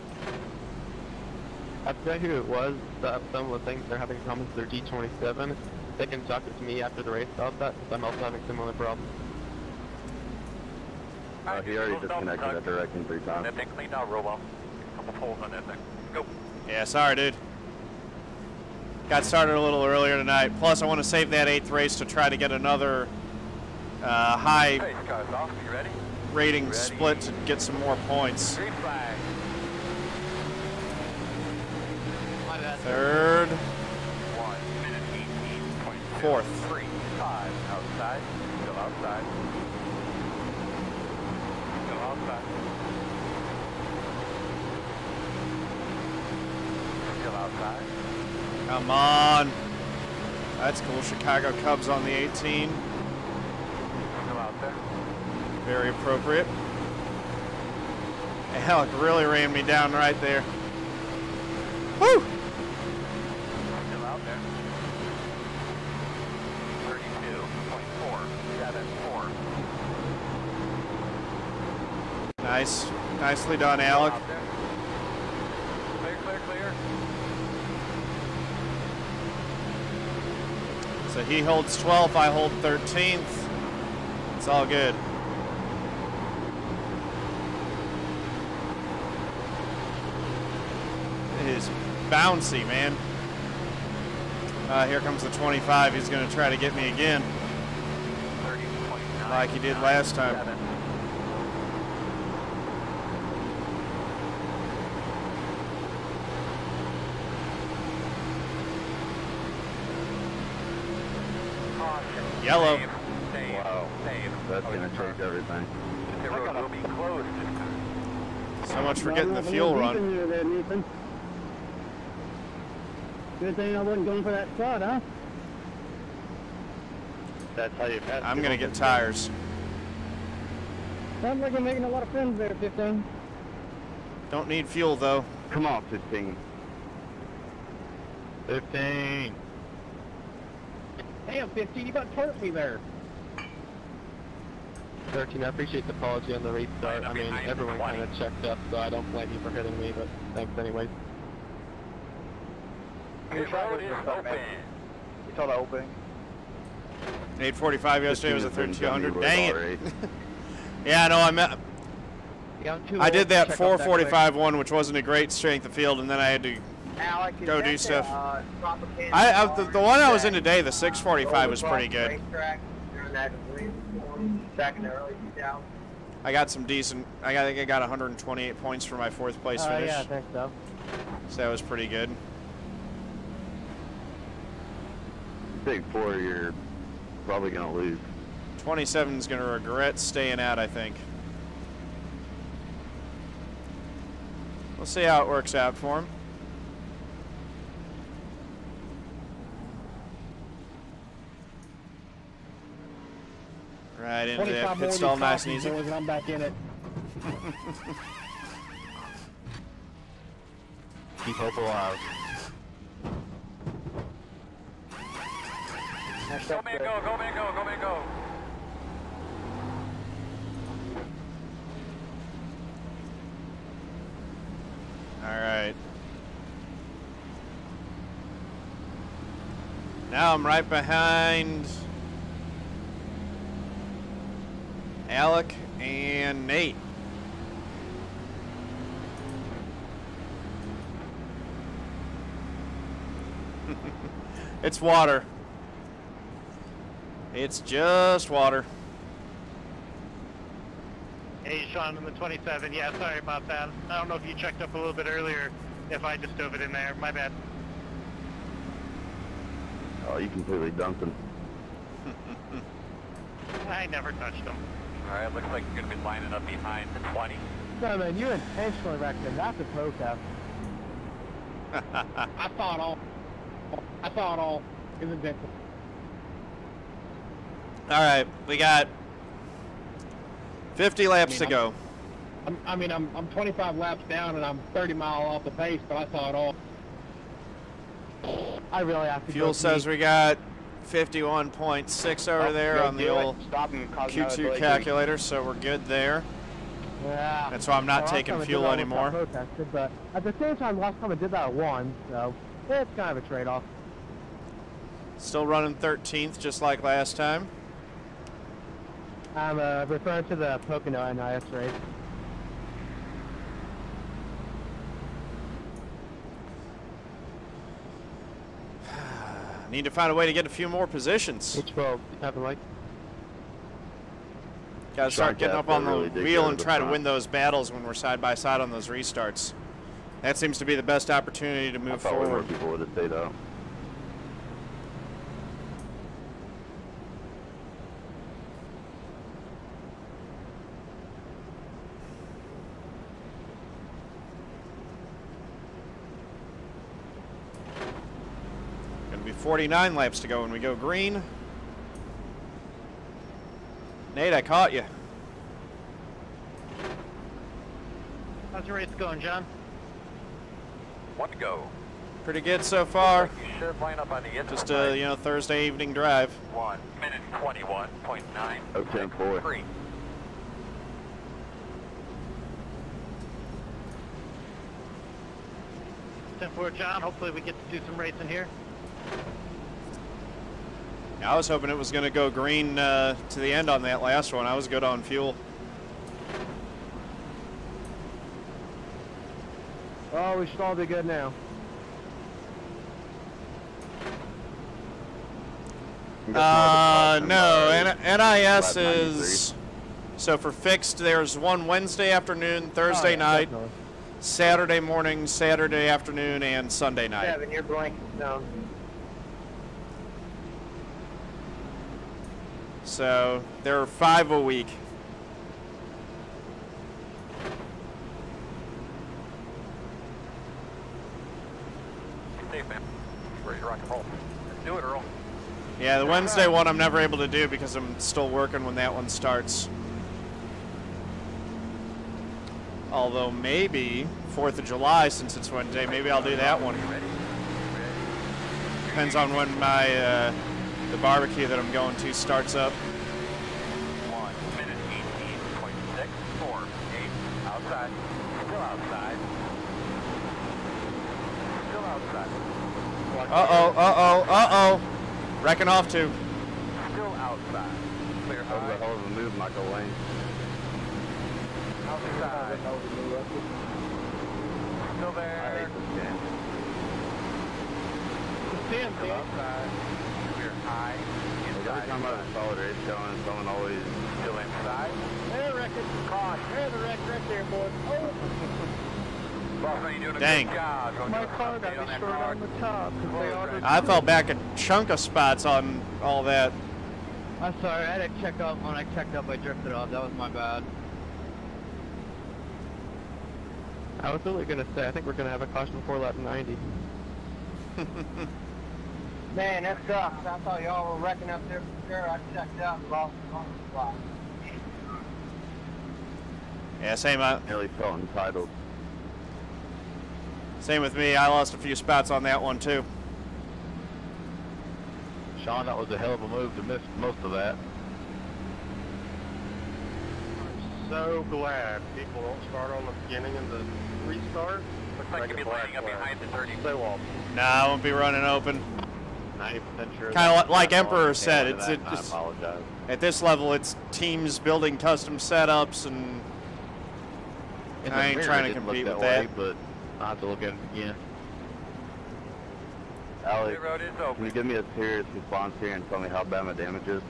I forget who it was, that some of the things they're having problems with their G27. They can talk it to me after the race about that, because I'm also having similar problems. He already disconnected that direction 3 times. That thing cleaned out real well. Couple holes on that thing. Go. Yeah, sorry, dude. Got started a little earlier tonight. Plus, I want to save that 8th race to try to get another high Hey, car's off. You ready? rating split to get some more points. Green flag. 3rd, 1 minute 18.2. 4th. 3, 5. Outside. Still outside. Still outside. Still outside. Come on. That's cool. Chicago Cubs on the 18. Still out there. Very appropriate. Alec really ran me down right there. Woo! Still out there. 32.474. Nice. Nicely done, Alec. Out there. Clear, clear, clear. So he holds 12th, I hold 13th. It's all good. It is bouncy, man. Here comes the 25. He's going to try to get me again, 30.9. like he did last time. Yellow. Wow. That's going to change everything. The road will be closed. So much for getting the fuel run. There, Nathan. Good thing I wasn't going for that spot, huh? That's how you pass. I'm going to get tires. Sounds like you're making a lot of friends there, 15. Don't need fuel, though. Come on, 15. 15. Damn, 15, you about torped me there. 13, I appreciate the apology on the restart. I mean, everyone kind of checked up, so I don't blame you for hitting me, but thanks anyways. The road is open. You saw the opening? 845 yesterday was a 3200. Dang it. Right. Yeah, no, I did that 445 one, which wasn't a great strength of field, and then I had to go do stuff. The one I was in today, the 645, was pretty good. I got some decent. I think I got 128 points for my 4th place finish. Yeah, I think so. So that was pretty good. Big 4, you're probably going to lose. 27 is going to regret staying out, I think. We'll see how it works out for him. Right into that pit stall, nice and easy. I'm back in it. Keep hope alive. Go man, go, go man, go, go man, go. All right. Now I'm right behind Alec and Nate. It's water. It's just water. Hey, Sean, on the 27. Yeah, sorry about that. I don't know if you checked up a little bit earlier, if I just dove it in there. My bad. Oh, you completely dumped him. I never touched them. All right, looks like you're going to be lining up behind the 20. No, man, you intentionally wrecked him. That's a protest. I saw it all. I saw it all. It was Mitchell. All right, we got 50 laps to go. I'm 25 laps down and I'm 30 miles off the pace, but I saw it all. I really have to Fuel says we got 51.6 over there on the old Q2 calculator, so we're good there. Yeah. That's why I'm not taking fuel anymore. Protested, but at the same time, last time I did that, I won, so it's kind of a trade-off. Still running 13th, just like last time. I'm referring to the Pocono NIS race. Need to find a way to get a few more positions. Which will have a like. Got to start getting up on the wheel and try to win those battles when we're side by side on those restarts. That seems to be the best opportunity to move forward. More people would have stayed out. Going to be 49 laps to go when we go green. Nate, I caught you. How's your race going, John? 1 to go. Pretty good so far. You should line up on the inside. Just a, you know, Thursday evening drive. 1 minute 21.9. Okay, 4. 3. For John, hopefully we get to do some racing here. I was hoping it was going to go green to the end on that last one. I was good on fuel. Oh, we should all be good now. No, NIS is, so for fixed, there's one Wednesday afternoon, Thursday night, definitely. Saturday morning, Saturday afternoon, and Sunday night. Kevin, you're blanking down. So there are 5 a week. Dave, man. Ready to rock and roll. Let's do it, Earl. Yeah, the Wednesday one I'm never able to do because I'm still working when that one starts. Although maybe 4th of July, since it's Wednesday, maybe I'll do that one. Depends on when my the barbecue that I'm going to starts up. 1 minute 18.6. 4. 8. Outside. Still outside. Still outside. Uh-oh. Wrecking off too. Still outside. Clear That was high. a hell of a move, Michael Lane. Outside. Still I there. hate this game. Still outside. Clear high. Every Inside. time I have a solid race going, someone always... Still inside. There's a record. There's a record right there, boys. Oh. Dang. My car got me short on the top. I fell back a chunk of spots on all that. I'm sorry, I had to check up. When I checked up, I drifted off. That was my bad. I was really going to say, I think we're going to have a caution before lap 90. Man, that sucks. I thought y'all were wrecking up there for sure. I checked out and lost on the spot. Yeah, Nearly felt entitled. same with me. I lost a few spots on that one too. Sean, that was a hell of a move to miss most of that. I'm so glad people don't start on the beginning and the restart. Looks like you'll be lining up behind the 30. So well, Nah, I won't be running open. 90% sure. Kind of like Emperor said, I it's apologize. at this level, it's teams building custom setups, and I ain't trying to compete with that. But I have to look at it again. Alex, The road is can open. you give me a serious response here and tell me how bad my damage is?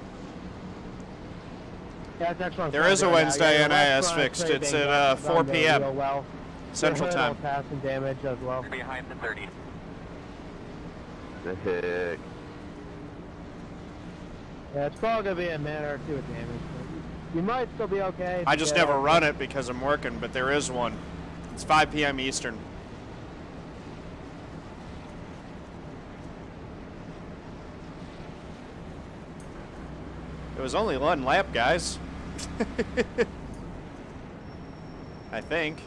Yeah, that's what I'm There is a trying to do. Wednesday Yeah, the NIS last fixed. run I It's played at banged 4 up, p.m. real well. Central Hit Time. Pass and damage as well. Behind the 30. The heck? Yeah, it's probably gonna be a minute or two of damage. But you might still be okay. I just Yeah. never run it because I'm working, but there is one. It's 5 p.m. Eastern. was only one lap, guys. I think.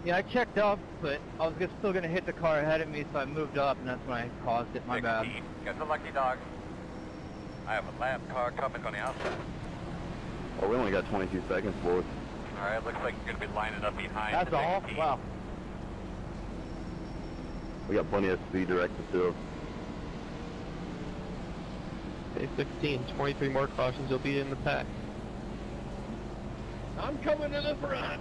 Yeah, I checked up, but I was still going to hit the car ahead of me, so I moved up, and that's when I caused it. My bad. Got the lucky dog. I have a lap car coming on the outside. Oh, we only got 22 seconds, boys. All right, looks like you're going to be lining up behind. That's all? Wow. We got plenty of speed direct to field. Okay, 16, 23 more cautions, you'll be in the pack. I'm coming to the front.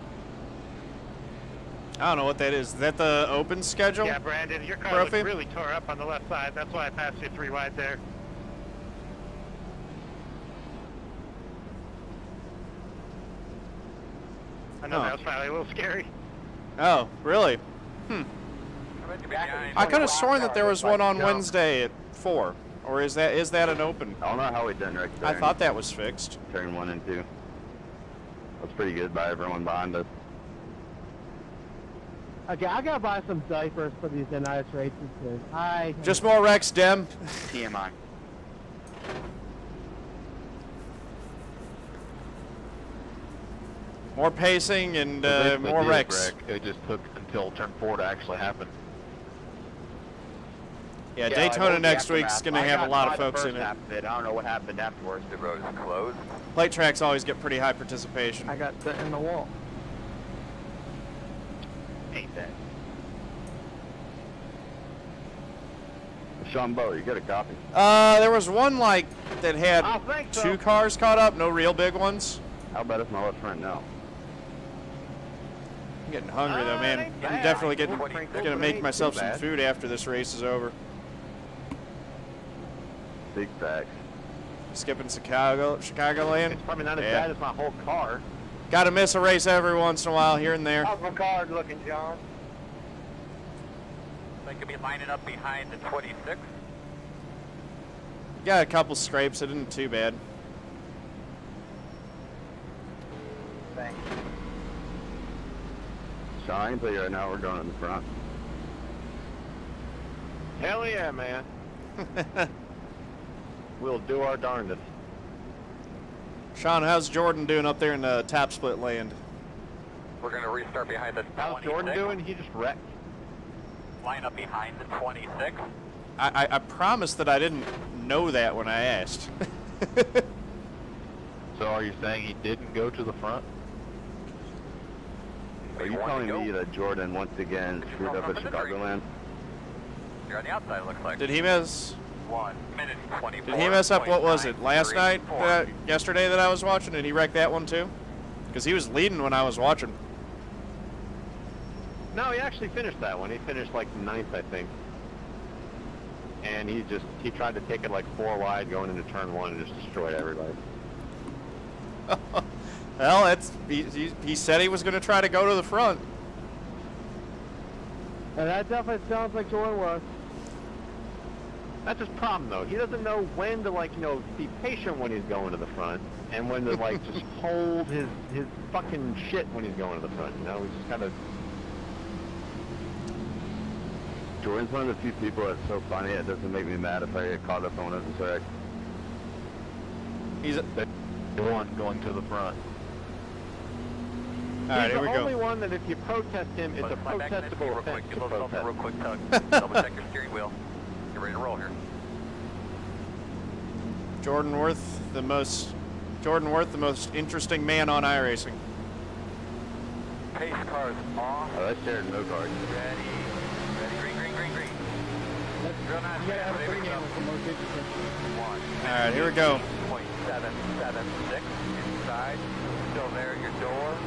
I don't know what that is. Is that the open schedule? Yeah, Brandon, your car Brophy? looks really tore up on the left side. That's why I passed you 3 wide there. I know that was probably a little scary. Oh, really? I could have sworn that there was one on Wednesday at 4. Or is that an open? I don't know how we done right there. I thought that was fixed. Turn 1 and 2. That's pretty good by everyone behind us. Okay, I gotta buy some diapers for these NIS races. Just more Rex, Dem. TMI. More pacing and more Rex. It just took until turn 4 to actually happen. Yeah, Daytona next week's going to have a lot of folks in it. I don't know what happened afterwards. The road is closed. Plate tracks always get pretty high participation. I got set in the wall. Ain't that? Sean Bowe, you got a copy? There was one like that had 2 cars caught up, no real big ones. How about if my left front now? I'm getting hungry though, man. I'm definitely gonna make myself some food after this race is over. Big facts. Skipping Chicagoland. It's probably not as bad as my whole car. Got to miss a race every once in a while here and there. How's my card looking, John? They could be lining up behind the 26. Got a couple scrapes, it isn't too bad. Thanks. Sean, I can tell you right now, we're going in the front. Hell yeah, man. We'll do our darndest. Sean, how's Jordan doing up there in the top split land? We're going to restart behind the 26. How's Jordan doing? He just wrecked. Line up behind the 26. I promised that I didn't know that when I asked. So are you saying he didn't go to the front? Are you telling me that Jordan once again screwed up at Chicagoland? You're on the outside, it looks like. Did he miss? 1 minute 24. Did he mess up, what was it, last night, yesterday that I was watching? Did he wreck that one too? Because he was leading when I was watching. No, he actually finished that one. He finished like 9th, I think. And he tried to take it like 4 wide going into turn 1 and just destroyed everybody. Well, he said he was going to try to go to the front. And that definitely sounds like Jordan was. That's his problem, though. He doesn't know when to, like, be patient when he's going to the front, and when to, like, just hold his fucking shit when he's going to the front. He's just kind of. Jordan's one of the few people that's so funny it doesn't make me mad if I get caught up on it and track. He's the one going to the front. All right, here we go. He's the only one that if you protest him, it's a protestable offense to protest. Real quick tug. Double check your steering wheel. You're ready to roll here. Jordan Worth, the most interesting man on iRacing. Pace cars off. Oh, that's Jared no card. Ready. Green. That's real nice. You gotta have a green game with the most interesting. All right, here we go. 0.776 inside. Still there at your door.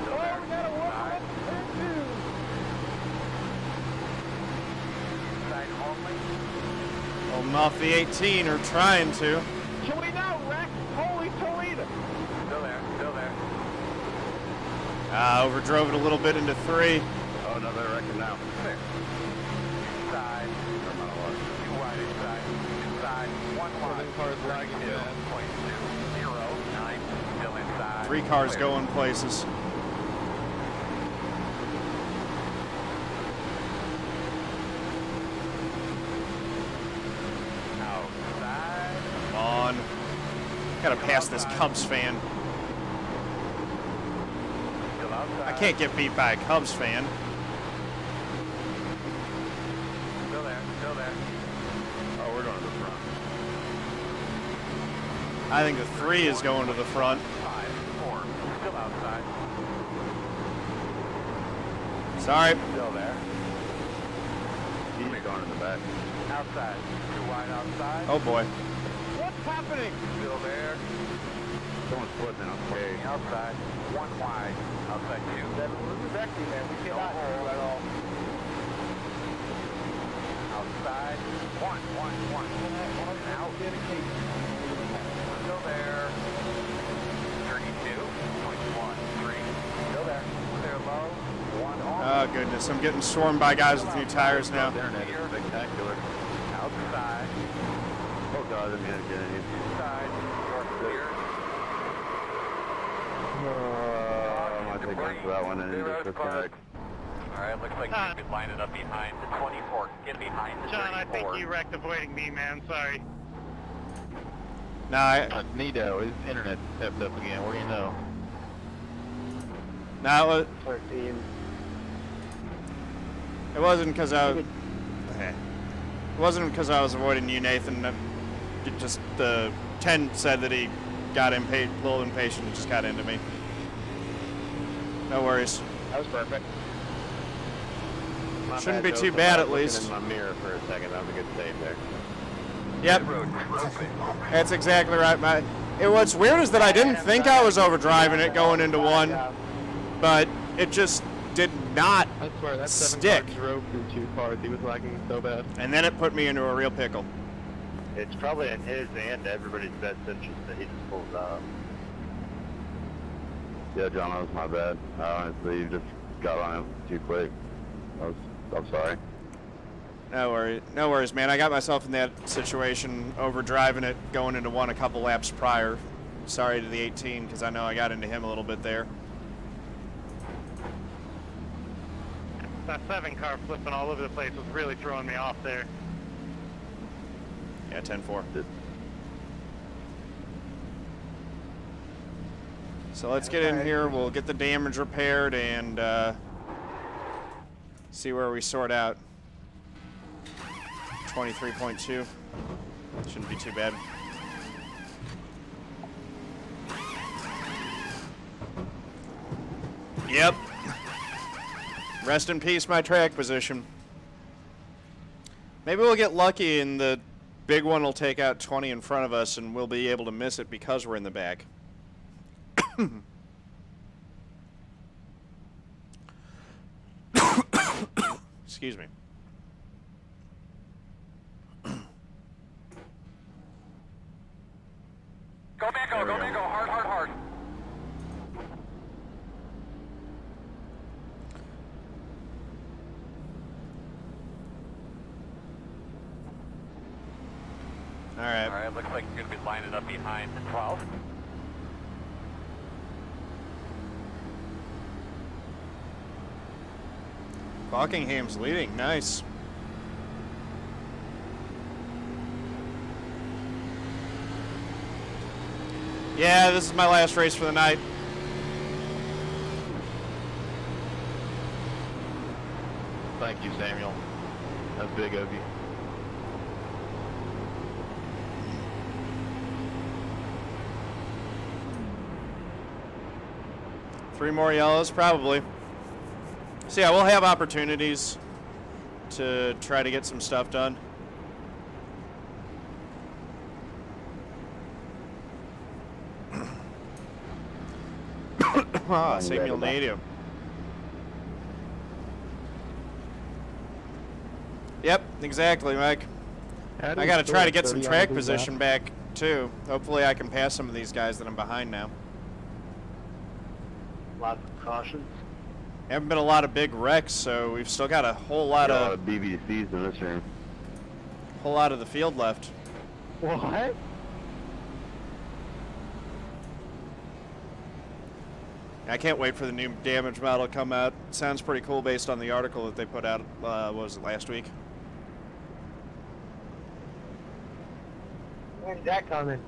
Still there. We gotta work on turn 2. Inside only. Holding off the 18, or trying to. Toledo, Rex. Holy Toledo. Still there. Overdrove it a little bit into 3. Oh, no, they're wrecking now. Clear. Inside. Two wide inside. Inside. 1 wide. 0.209. Still inside. 3 cars Clear. going places. Gotta pass this Cubs fan. I can't get beat by a Cubs fan. Still there, still there. Oh, we're going to the front. I think the 3 is going to the front. 5, 4, still outside. Sorry. Still there. He's going in the back. Outside. 2 wide outside. Oh boy. What's happening? Still there. Someone's flipping. Okay. Outside. 1 wide. Outside 2. This is Becky, man. We cannot do at all. Outside. 1, 1, 1. Out. Still there. 32. 1, 3. Still there. Clear low. 1 on. Oh goodness, I'm getting swarmed by guys with new tires now. Spectacular. Outside. Oh god, I didn't mean to get any. Inside. You're clear. I might take one for that one and just disconnect. Alright, looks like you've been lining up behind the 24. Get behind the 34. John, I think you wrecked avoiding me, man. Sorry. Nah, Nito, his internet's stepped up again. What do you know? nah, 13. it wasn't because I was. It wasn't because I was avoiding you, Nathan. It just the 10 said that he got a little impatient and just got into me. No worries. That was perfect. Shouldn't be too bad at least. In my mirror for a second. That was a good save there. Yep. That's exactly right, Matt. What's weird is that I didn't think I was overdriving it going into 1, but it just did not I swear, that stick. 7 car drove through 2 cars. He was lagging so bad. And then it put me into a real pickle. It's probably in his and everybody's best interest that he just pulls out. Yeah, John, that was my bad. Honestly, you just got on it too quick. I'm sorry. No worries, man. I got myself in that situation, overdriving it, going into 1 a couple laps prior. Sorry to the 18, because I know I got into him a little bit there. That 7 car flipping all over the place was really throwing me off there. Yeah, 10-4. So let's get in here. We'll get the damage repaired and see where we sort out. 23.2. Shouldn't be too bad. Yep. Rest in peace, my track position. Maybe we'll get lucky and the big one will take out 20 in front of us and we'll be able to miss it because we're in the back. Excuse me. Go back, go back, go hard, hard, hard. All right. All right, looks like you're going to be lining up behind the 12. Buckingham's leading. Nice. Yeah, this is my last race for the night. Thank you, Samuel. That's big of you. Three more yellows, probably. So yeah, we'll have opportunities to try to get some stuff done. Samuel Nadeau. Yep, exactly, Mike. I got to try to get some track position back, too. Hopefully I can pass some of these guys that I'm behind now. Lots of cautions. Haven't been a lot of big wrecks, so we've still got a whole lot of BBCs in this room. Whole lot of the field left. What? I can't wait for the new damage model to come out. It sounds pretty cool based on the article that they put out, what was it, last week? When's that coming?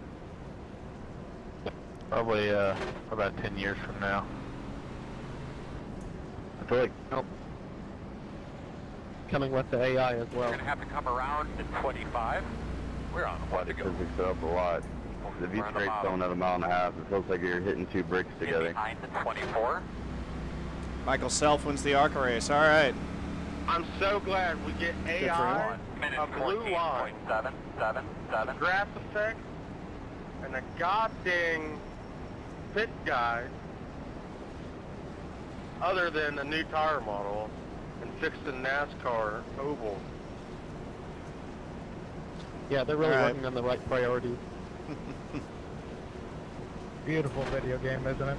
Probably about 10 years from now. I feel like, nope. Coming with the AI as well. We're gonna have to come around to 25. We're on one to go. Physics it up a lot. If you straight going at a mile and a half, it feels like you're hitting two bricks together. Behind the 24. Michael Self wins the ARCA race. All right. I'm so glad we get AI, a blue line, a grass effect, and a goddamn pit guy, other than a new tire model, and fix the NASCAR oval. Yeah, they're really working on the right priorities. Beautiful video game, isn't it?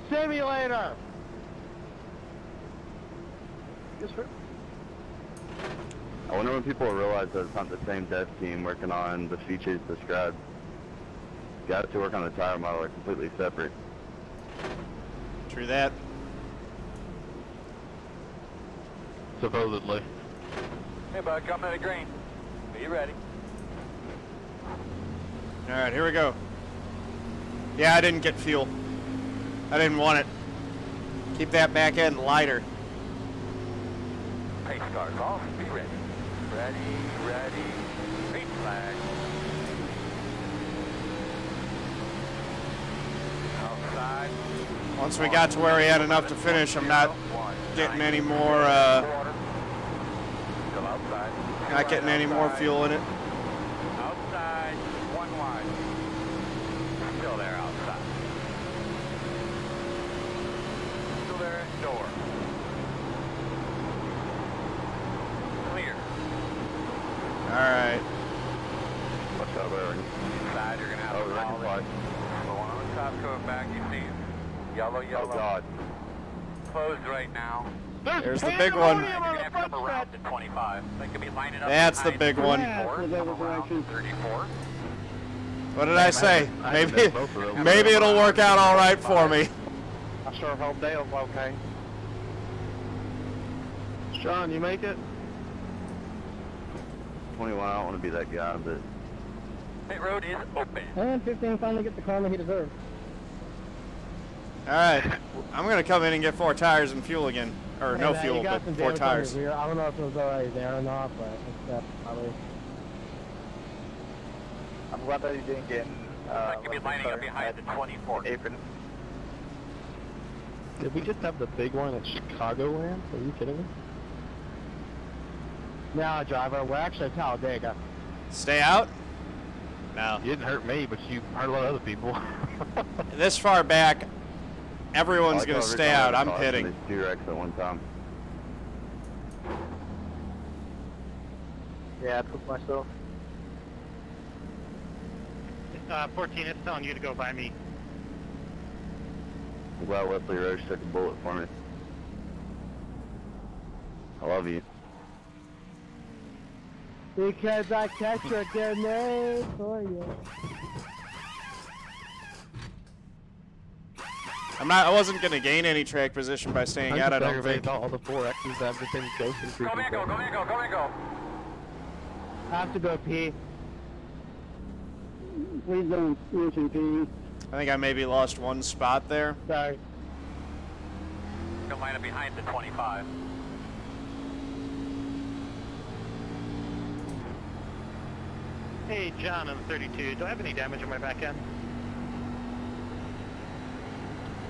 Simulator! Yes, sir. I wonder when people will realize that it's not the same dev team working on the features described. Guys who work on the tire model are completely separate. True that. Supposedly. Hey, bud, coming to the green. Be ready. All right, here we go. Yeah, I didn't get fuel. I didn't want it. Keep that back end lighter. Pace cars off. Be ready. Ready. Green flag. Outside. Once we got to where we had enough to finish, I'm not getting any more. Not getting any more fuel in it. Outside, one wide. Still there outside. Still there at door. Clear. Alright. What's up, Eric? Inside, you're going to have a solid. The one on the top coming back, you see yellow. Oh, God. Closed right now. There's the big one. Around to 25. They could be lining up. That's the big one. 34. What did I say? Maybe it'll work out all right for me. I sure hope Dale's okay. Sean, you make it? 21, I don't want to be that guy, but... Pit road is open. And 15 finally gets the car that he deserves. Alright, I'm going to come in and get 4 tires and fuel again. Or no fuel, but 4 tires. I don't know if it was already there or not, but it's probably... I'm glad that you didn't get could be lining up behind the 24 apron. Did we just have the big one at Chicagoland? Are you kidding me? No, driver, we're actually at Talladega. Stay out? No. You didn't hurt me, but you hurt a lot of other people. This far back, everyone's going to stay out. I'm pitting. Two wrecks at one time. Yeah, I took myself. 14, it's telling you to go by me. I'm glad Wesley Roach took a bullet for me. I love you. Because I catch a grenade for you. I wasn't going to gain any track position by staying out, I don't think. All the 4 X's have the same ghost and Go, man, go. I have to go pee. Please don't mention pee. I think I maybe lost 1 spot there. Sorry. Gonna line up behind the 25. Hey, John on the 32. Do I have any damage on my back end?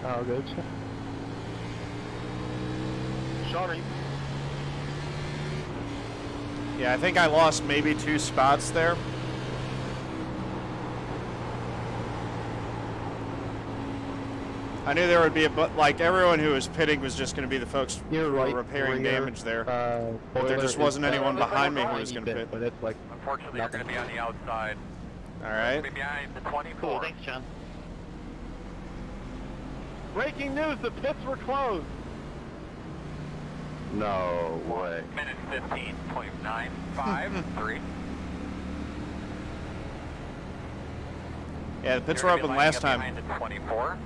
Oh, good. Sorry. Yeah, I think I lost maybe 2 spots there. I knew there would be like everyone who was pitting was just going to be the folks who were repairing damage there. But there just wasn't anyone behind me who was going to pit. But it's like, unfortunately, you're going to be on the outside. All right. Be behind the 24. Cool, thanks, John. Breaking news, the pits were closed. No way. Minute 15.953. Yeah, the pits were open last time. Behind the 24.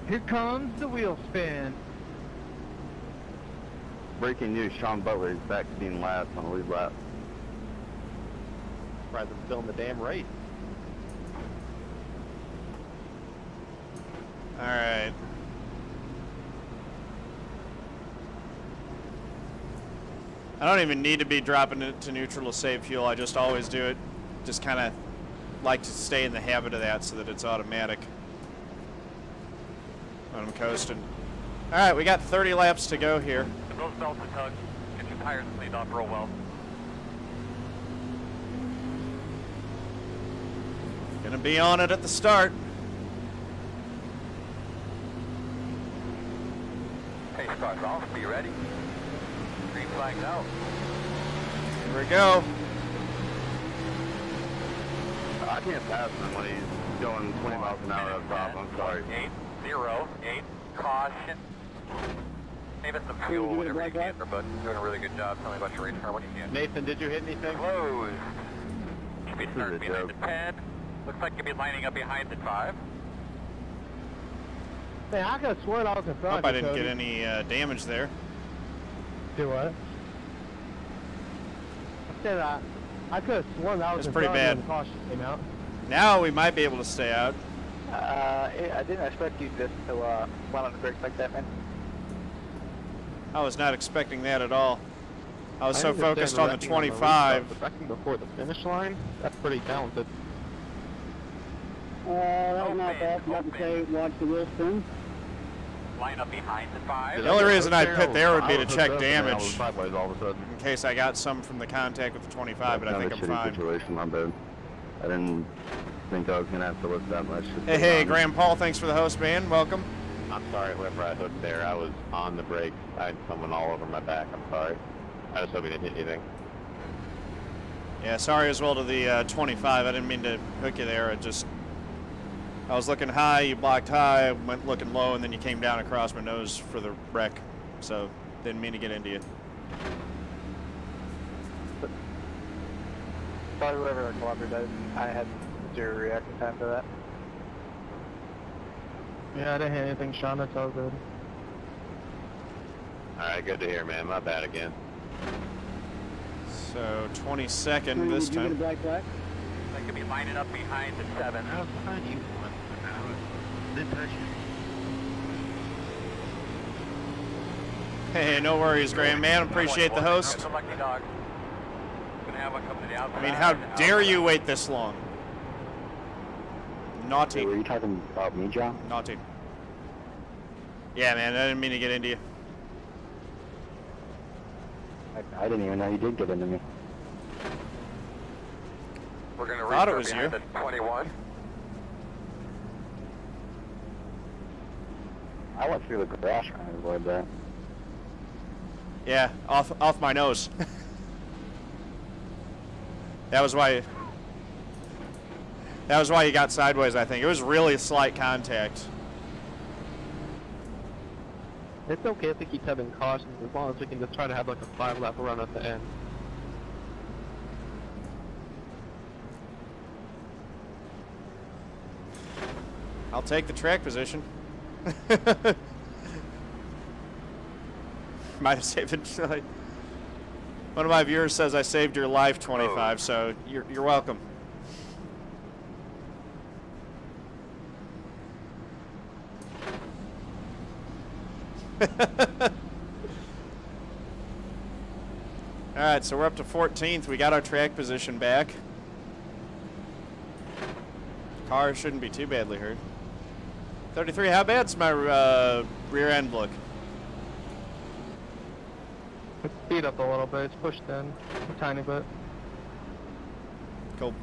Here comes the wheel spin. Breaking news, Sean Butler is back to being last on the lead lap. surprised I'm still in the damn race. All right. I don't even need to be dropping it to neutral to save fuel. I just always do it. Just kind of like to stay in the habit of that so that it's automatic when I'm coasting. All right, we got 30 laps to go here. Those belts are tugged. Get your tires cleaned off real well. Gonna be on it at the start. Hey, start off. Be ready. Green flag out. Here we go. I can't pass him when he's going 20 miles an hour up top. I'm sorry. 808. Caution. Maybe some fuel, whatever you can, but doing a really good job. Tell me about your race car when you can. Nathan, did you hit anything? Close. Should be starting behind the 10. Looks like you'll be lining up behind the 5. Hey, I could have sworn I was in front. Hope I didn't get any damage there. Do what? I said I could have sworn I was in pretty front bad. when the caution came out. Now we might be able to stay out. I didn't expect you just to slam on the brakes like that, man. I was not expecting that at all. I was so understand focused on the wrecking 25. The wrecking before the finish line, that's pretty talented. That was not bad. Not to say, watch the wheel spin. Line up behind the 5. The only reason I'd pit there would be to check damage Sideways all of a sudden. in case I got some from the contact with the 25, but I think I'm fine. Situation, my bad. I didn't think I was gonna have to lift that much. Hey, Graham Paul, thanks for the host, man. Welcome. I'm sorry, whoever I hooked there, I was on the brakes. I had someone all over my back. I'm sorry. I was hoping to hit anything. Yeah, sorry as well to the 25. I didn't mean to hook you there. I was looking high, you blocked high, went looking low, and then you came down across my nose for the wreck. So, didn't mean to get into you. Probably whatever the cooperator does. I had 0 reaction time for that. Yeah, I didn't hit anything, Sean. That's all good. Alright, good to hear, man. My bad again. So, 22nd this Did you get a time. black flag? They could be lining up behind the 7. I was behind you. Didn't touch you. Hey, no worries, Graham, man. Appreciate the host. That's a lucky dog. Gonna have one coming to the outside. I mean, how dare you wait this long? Naughty. Were you talking about me, John? Naughty. Yeah, man, I didn't mean to get into you. I didn't even know you did get into me. We're gonna Thought it restart was behind you. the 21. I went through the grass trying to avoid that. Yeah, off my nose. That was why you got sideways, I think. It was really slight contact. It's okay if we keep having cautions as long as we can just try to have like a 5-lap run at the end. I'll take the track position. Might have saved it. One of my viewers says I saved your life, 25, so you're welcome. All right, so we're up to 14th. We got our track position back. Car shouldn't be too badly hurt. 33, how bad's my rear end look? It's speed up a little bit. It's pushed in a tiny bit. Cool.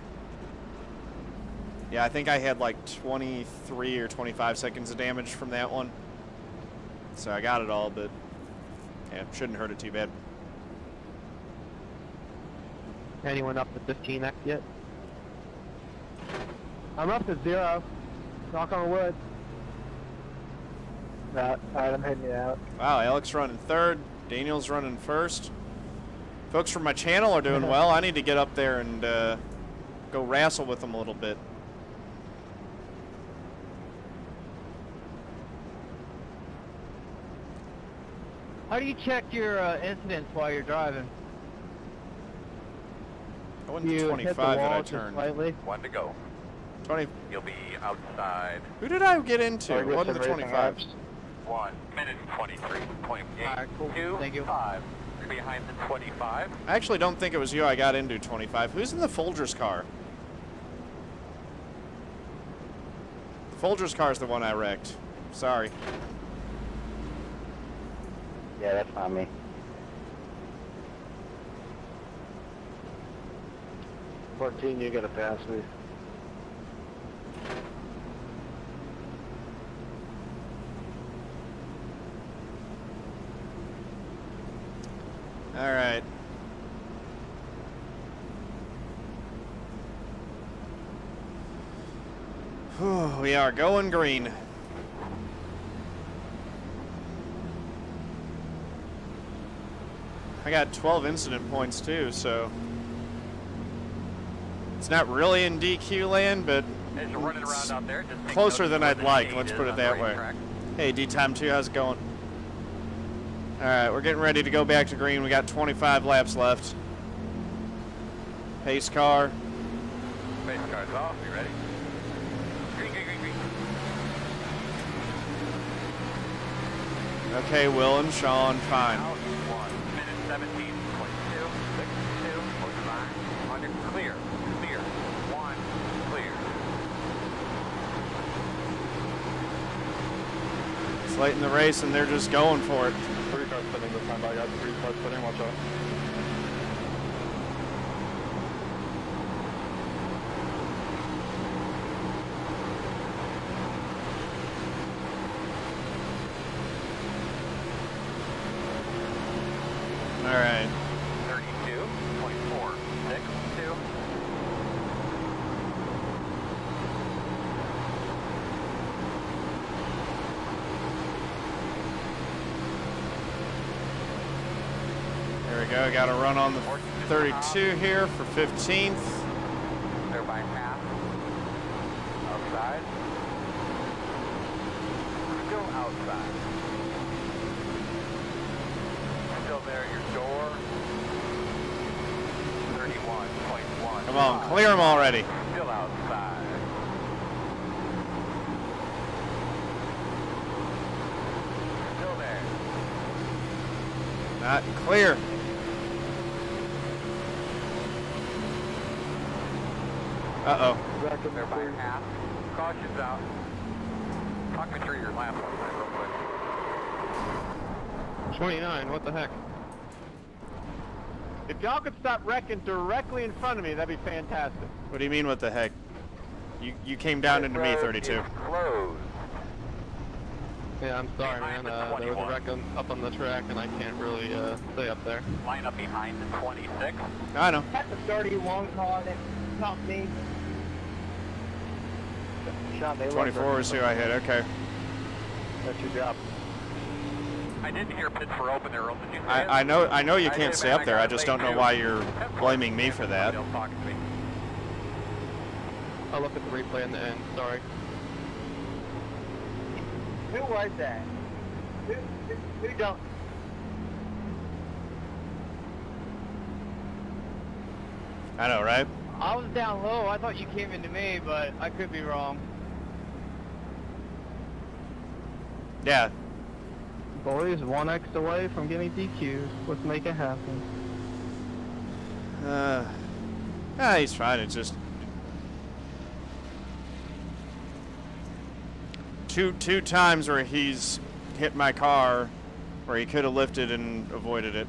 Yeah, I think I had like 23 or 25 seconds of damage from that one. So I got it all, but yeah, shouldn't hurt it too bad. Anyone up to 15x yet? I'm up to 0. Knock on wood. Alright, I'm heading you out. Wow, Alex running third. Daniel's running first. Folks from my channel are doing well. I need to get up there and go wrestle with them a little bit. How do you check your incidents while you're driving? I went to 25 that I turned. Slightly. 1 to go. 20. You'll be outside. Who did I get into? What are the 25s? 1 minute 23.8. Alright, cool. 2, Thank you. 5. You're behind the 25. I actually don't think it was you I got into 25. Who's in the Folgers car? The Folgers car is the one I wrecked. Sorry. Yeah, that's not me. 14, you gotta pass me. All right. Whew, we are going green. I got 12 incident points too, so it's not really in DQ land, but As you're running around out there, just take closer notice than where I'd the like. shade Let's is put it on the that way. racetrack. Hey, D-Time 2, how's it going? All right, we're getting ready to go back to green. We got 25 laps left. Pace car. Pace car's off. You ready? Green, green, green, green. Okay, Will and Sean, fine. Out 1 minute 17.2. 62. Hold your line. On your clear. Clear. 1. Clear. It's late in the race, and they're just going for it. 3 cars spinning this time, I got 3 cars spinning, watch out. All right. 32. 24. 6. 2. There we go. Got to run on the 32 here for 15th. They're by half. Outside. Still outside. Still there at your door. 31.1. Come on, clear them already. Still outside. Still there. Not clear. Uh-oh. They're by half. Caution's out. Talk me through your lap real quick. 29, what the heck? If y'all could stop wrecking directly in front of me, that'd be fantastic. What do you mean, what the heck? You came down into me, 32. Closed. Yeah, I'm sorry, man. There was a wreck up on the track, and I can't really stay up there. Line up behind the 26. I know. That's a 31 car that topped me. Sean, they 24 is who I hit, okay. That's your job. I didn't hear pits were open. They're open. I know you can't stay up there. I just don't know why you're blaming me for that. Don't talk to me. I'll look at the replay in the end, sorry. Who was that? Who don't? I know, right? I was down low. I thought you came into me, but I could be wrong. Yeah. Boys, 1x away from getting DQs. Let's make it happen. He's fine. It's just two times where he's hit my car where he could have lifted and avoided it.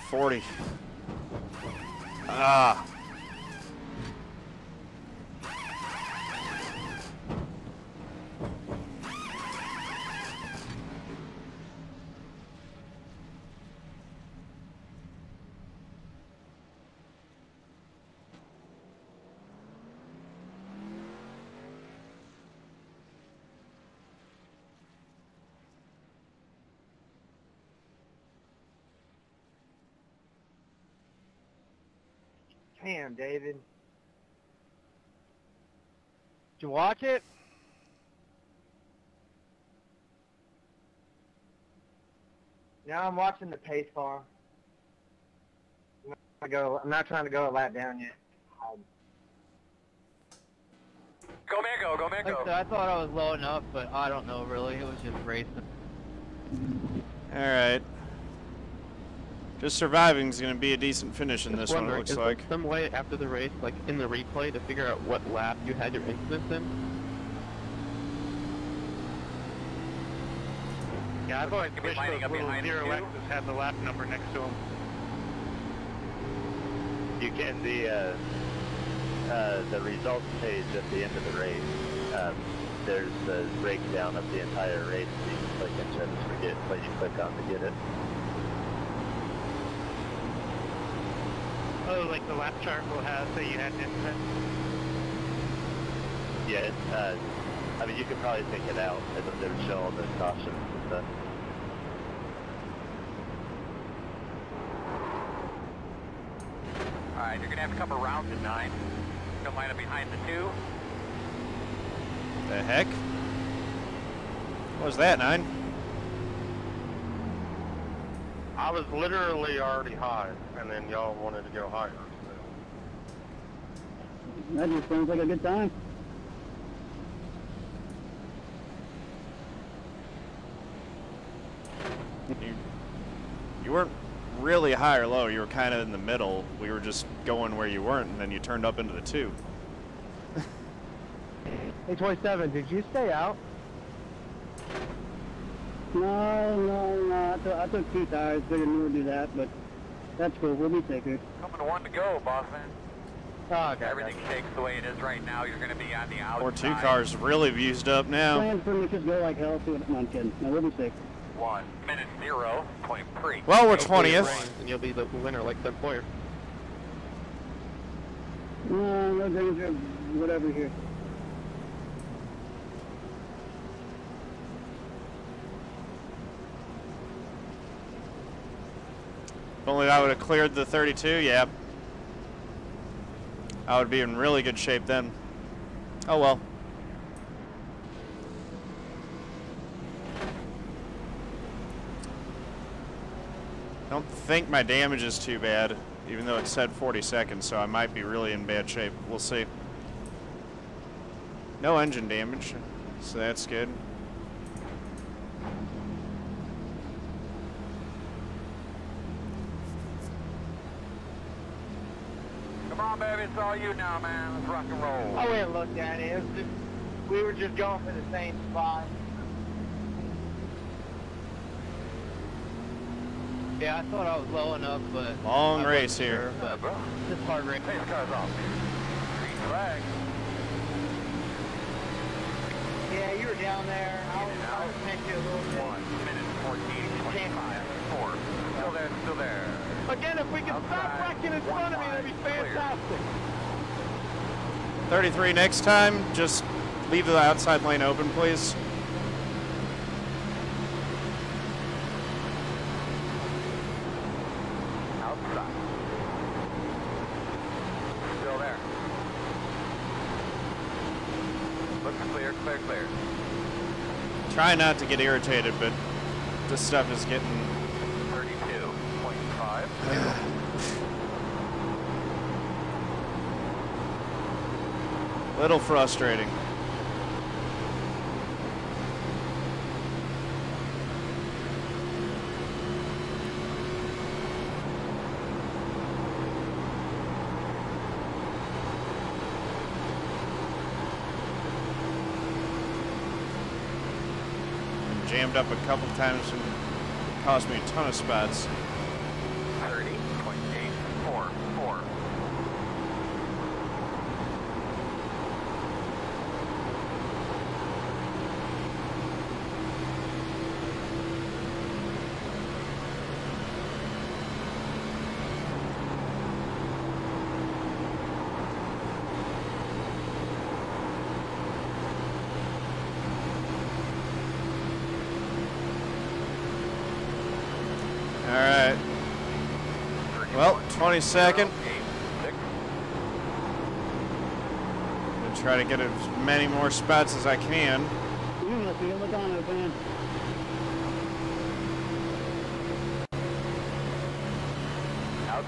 $40. Ah. Damn, David. Did you watch it? Now I'm watching the pace car. I'm not trying to go a lap down yet. Go man, go, go man, Like I go. said, I thought I was low enough, but I don't know really. It was just racing. All right. Just surviving is going to be a decent finish in this one, it looks is like. there some way after the race, like in the replay, to figure out what lap you had your incidents in? Yeah, I've always Could be wished lining those up little behind zero you. X's had the lap number next to them. You can the results page at the end of the race. There's a breakdown of the entire race. So you can click into it and forget what you click on to get it. Oh, like the lap chart will have, say you had an incident? Yeah, I mean, you could probably take it out. It would show all the cautions and stuff. Alright, you're going to have a couple rounds at 9. Don't line up behind the 2. The heck? What was that, 9? I was literally already high, and then y'all wanted to go higher. So. That just sounds like a good time. You weren't really high or low. You were kind of in the middle. We were just going where you weren't, and then you turned up into the 2. Hey, 27, did you stay out? No. I took 2 tires. Figured we would do that, but that's cool. We'll be safer. Coming to 1 to go, boss man. Oh, okay. Everything shakes the way it is right now. You're going to be on the outside. Or 2 cars really used up now. Plan for me to just go like hell. No, I'm kidding. No, we'll be safe. 1 minute 0.3. Well, we're Hopefully it 20th. rains and you'll be the winner like the employer. No danger. Whatever here. If only I would have cleared the 32, yeah. I would be in really good shape then. Oh well. I don't think my damage is too bad, even though it said 40 seconds, so I might be really in bad shape. We'll see. No engine damage, so that's good. Come on, baby. It's all you now, man. Let's rock and roll. I went and looked at it. It was just, we were just going for the same spot. Yeah, I thought I was low enough, but... Long race here. But just hard race. Hey, the car's off. Green flag. Yeah, you were down there. I was next to you a little bit. 1 minute 14.5. 4. Still there, still there. Again, if we can stop wrecking in front of me, that'd be fantastic. 33 next time, just leave the outside lane open, please. Outside. Still there. Looks clear, clear, clear. Try not to get irritated, but this stuff is getting... 32.5. Little frustrating. Been jammed up a couple times and it cost me a ton of spots. 30.844. All right. Well, 22nd. Gonna try to get as many more spots as I can. You must be a Logano fan.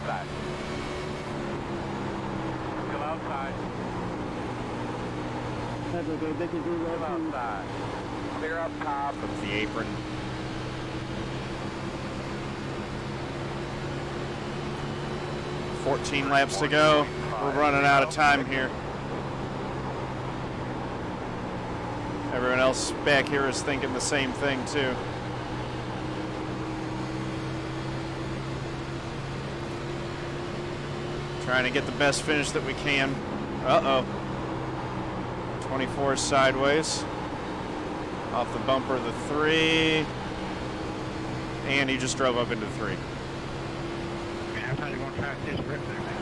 inside. Still outside. That's okay, they can do Still that. outside. Clear up top. From the apron. $14 laps to go. We're running out of time here. Everyone else back here is thinking the same thing too. Trying to get the best finish that we can. Uh-oh. 24 sideways. Off the bumper of the 3. And he just drove up into 3. Man, I thought you were going to try to just rip there, man.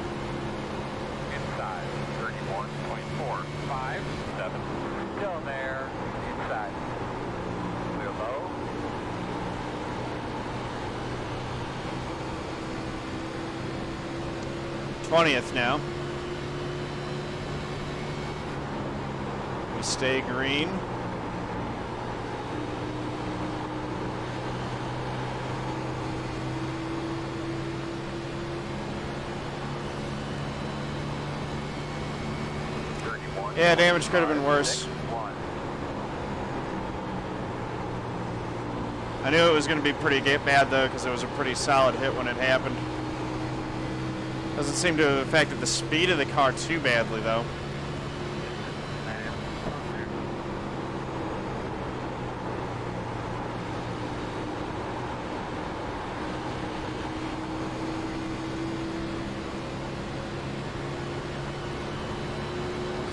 Inside. 31.4. 5, 7. Still there. Inside. Clear low. th now. We stay green. Yeah, damage could have been worse. I knew it was going to be pretty bad though, because it was a pretty solid hit when it happened. Doesn't seem to have affected the speed of the car too badly though.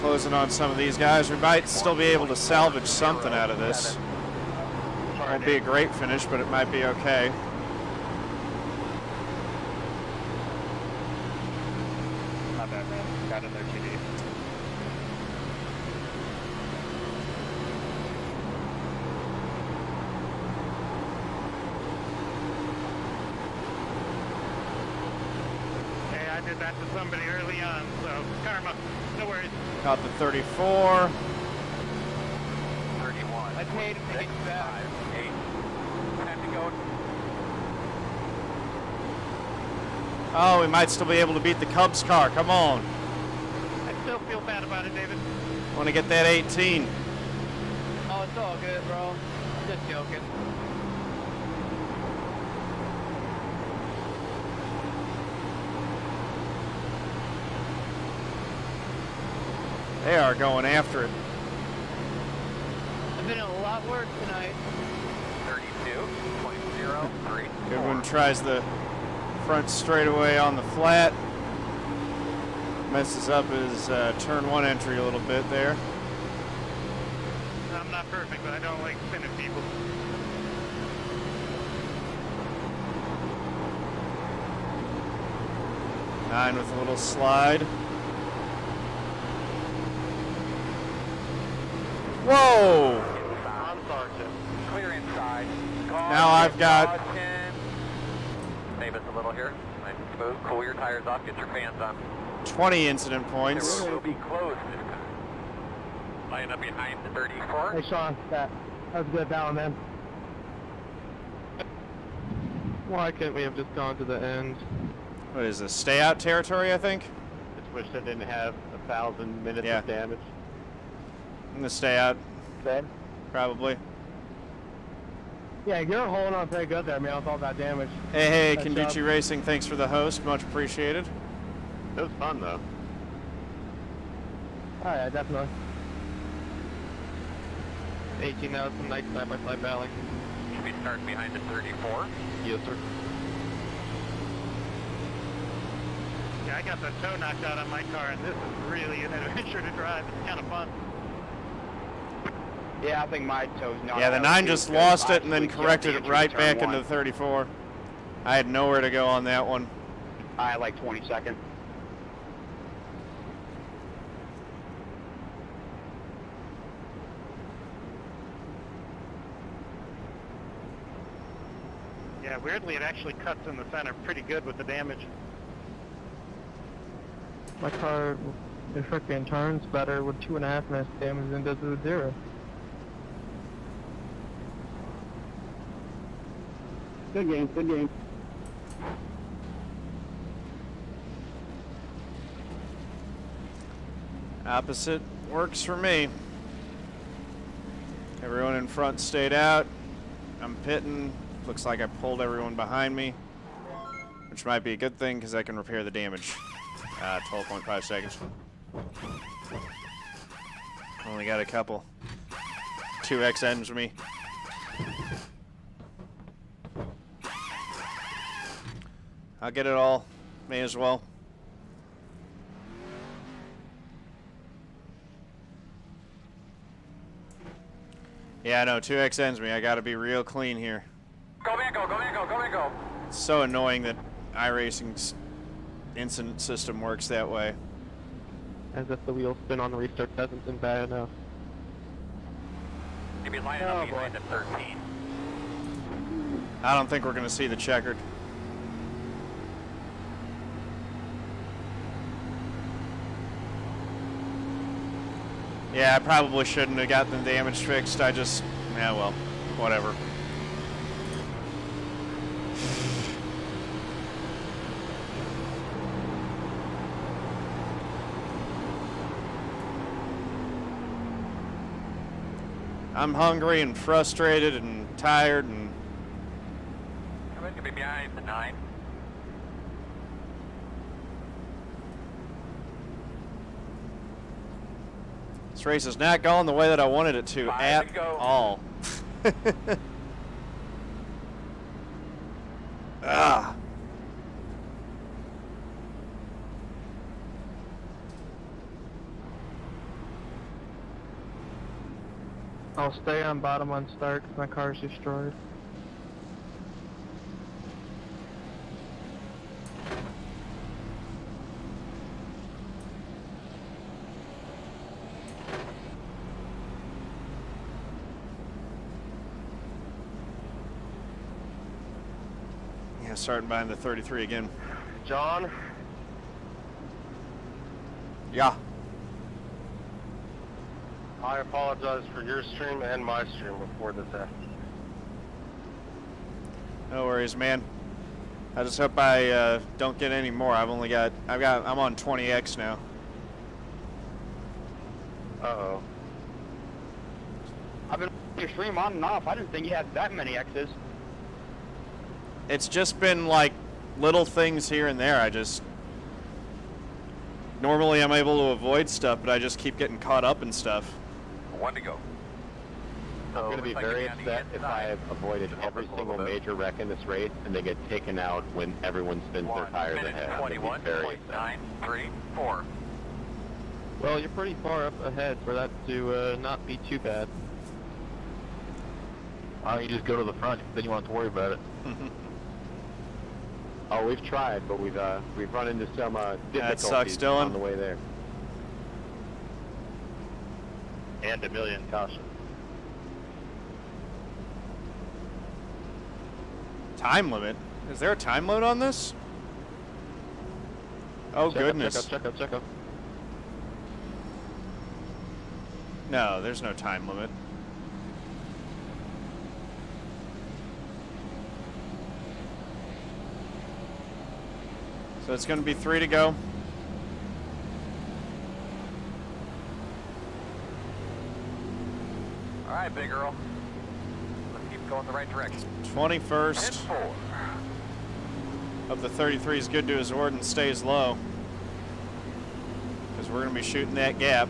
Closing on some of these guys. We might still be able to salvage something out of this. Won't be a great finish, but it might be okay. Not bad, man. Got in there too deep. Hey, I did that to somebody early on, so karma. No worries. Caught the 34. 31. I paid him to get you back. 8. Time to go. Oh, we might still be able to beat the Cubs car. Come on. I still feel bad about it, David. Want to get that 18. Oh, it's all good, bro. I'm just joking. They are going after it. I've been a lot worse tonight. 32.03. Goodwin tries the front straightaway on the flat. Messes up his turn 1 entry a little bit there. I'm not perfect, but I don't like spinning people. Nine with a little slide. Whoa! Clear inside. Now I've got... Save us a little here. Nice and smooth. Cool your tires off. Get your fans on. 20 incident points. It will be close. Line up behind the 34. Hey, Sean, that was a good battle, man. Why couldn't we have just gone to the end? What is this? Stay out territory, I think? Just wish I didn't have 1,000 minutes of damage. I'm gonna stay out. Ben? Probably. Yeah, you're holding on pretty good there, man, with all that damage. Hey, Nice Kenduchi job. Racing, thanks for the host. Much appreciated. It was fun, though. Oh, yeah, definitely. 18 now, some nice side-by-side battling. Should be starting behind the 34. Yes, sir. Yeah, I got the toe knocked out on my car, and this is really an adventure to drive. It's kind of fun. Yeah, I think my toe's not. Yeah, the 9 just lost it and then corrected it right back into the 34. I had nowhere to go on that one. I had like 20 seconds. Yeah, weirdly, it actually cuts in the center pretty good with the damage. My car is freaking turns better with 2.5 minutes damage than does with 0. Good game, good game. Opposite works for me. Everyone in front stayed out. I'm pitting. Looks like I pulled everyone behind me, which might be a good thing because I can repair the damage. 12.5 seconds. Only got a couple. 2x ends me. I'll get it all. May as well. Yeah, I know. 2x ends me. I gotta be real clean here. Go, man, go, go, man, go, go, man, go. It's so annoying that iRacing's incident system works that way. As if the wheel spin on the restart hasn't been bad enough. You'll be lining up behind the 13. I don't think we're gonna see the checkered. Yeah, I probably shouldn't have gotten the damage fixed. Yeah, well, whatever. I'm hungry and frustrated and tired and... I'm going to be behind the 9. This race is not going the way that I wanted it to at all. Ah. I'll stay on bottom on start because my car's destroyed. Yeah, starting behind the 33 again. John? Yeah. I apologize for your stream and my stream before this happened. No worries, man. I just hope I don't get any more. I'm on 20x now. Uh-oh. I've been your stream on and off. I didn't think you had that many X's. It's just been like little things here and there. Normally I'm able to avoid stuff, but I just keep getting caught up in stuff. 1 to go. I'm going to be very upset if I have avoided every single major wreck in this race and they get taken out when everyone spins their tires ahead. 21.934. Well, you're pretty far up ahead for that to not be too bad. Why don't you just go to the front, then you won't have to worry about it. Oh, we've tried, but we've run into some that sucks, difficulties Dylan. on the way there. And a million cautions. Time limit? Is there a time limit on this? Oh, goodness. Check up. No, there's no time limit. So it's going to be 3 to go. All right, big girl. Let's keep going the right direction. 21st of the 33 is good to his word and stays low. Because we're going to be shooting that gap.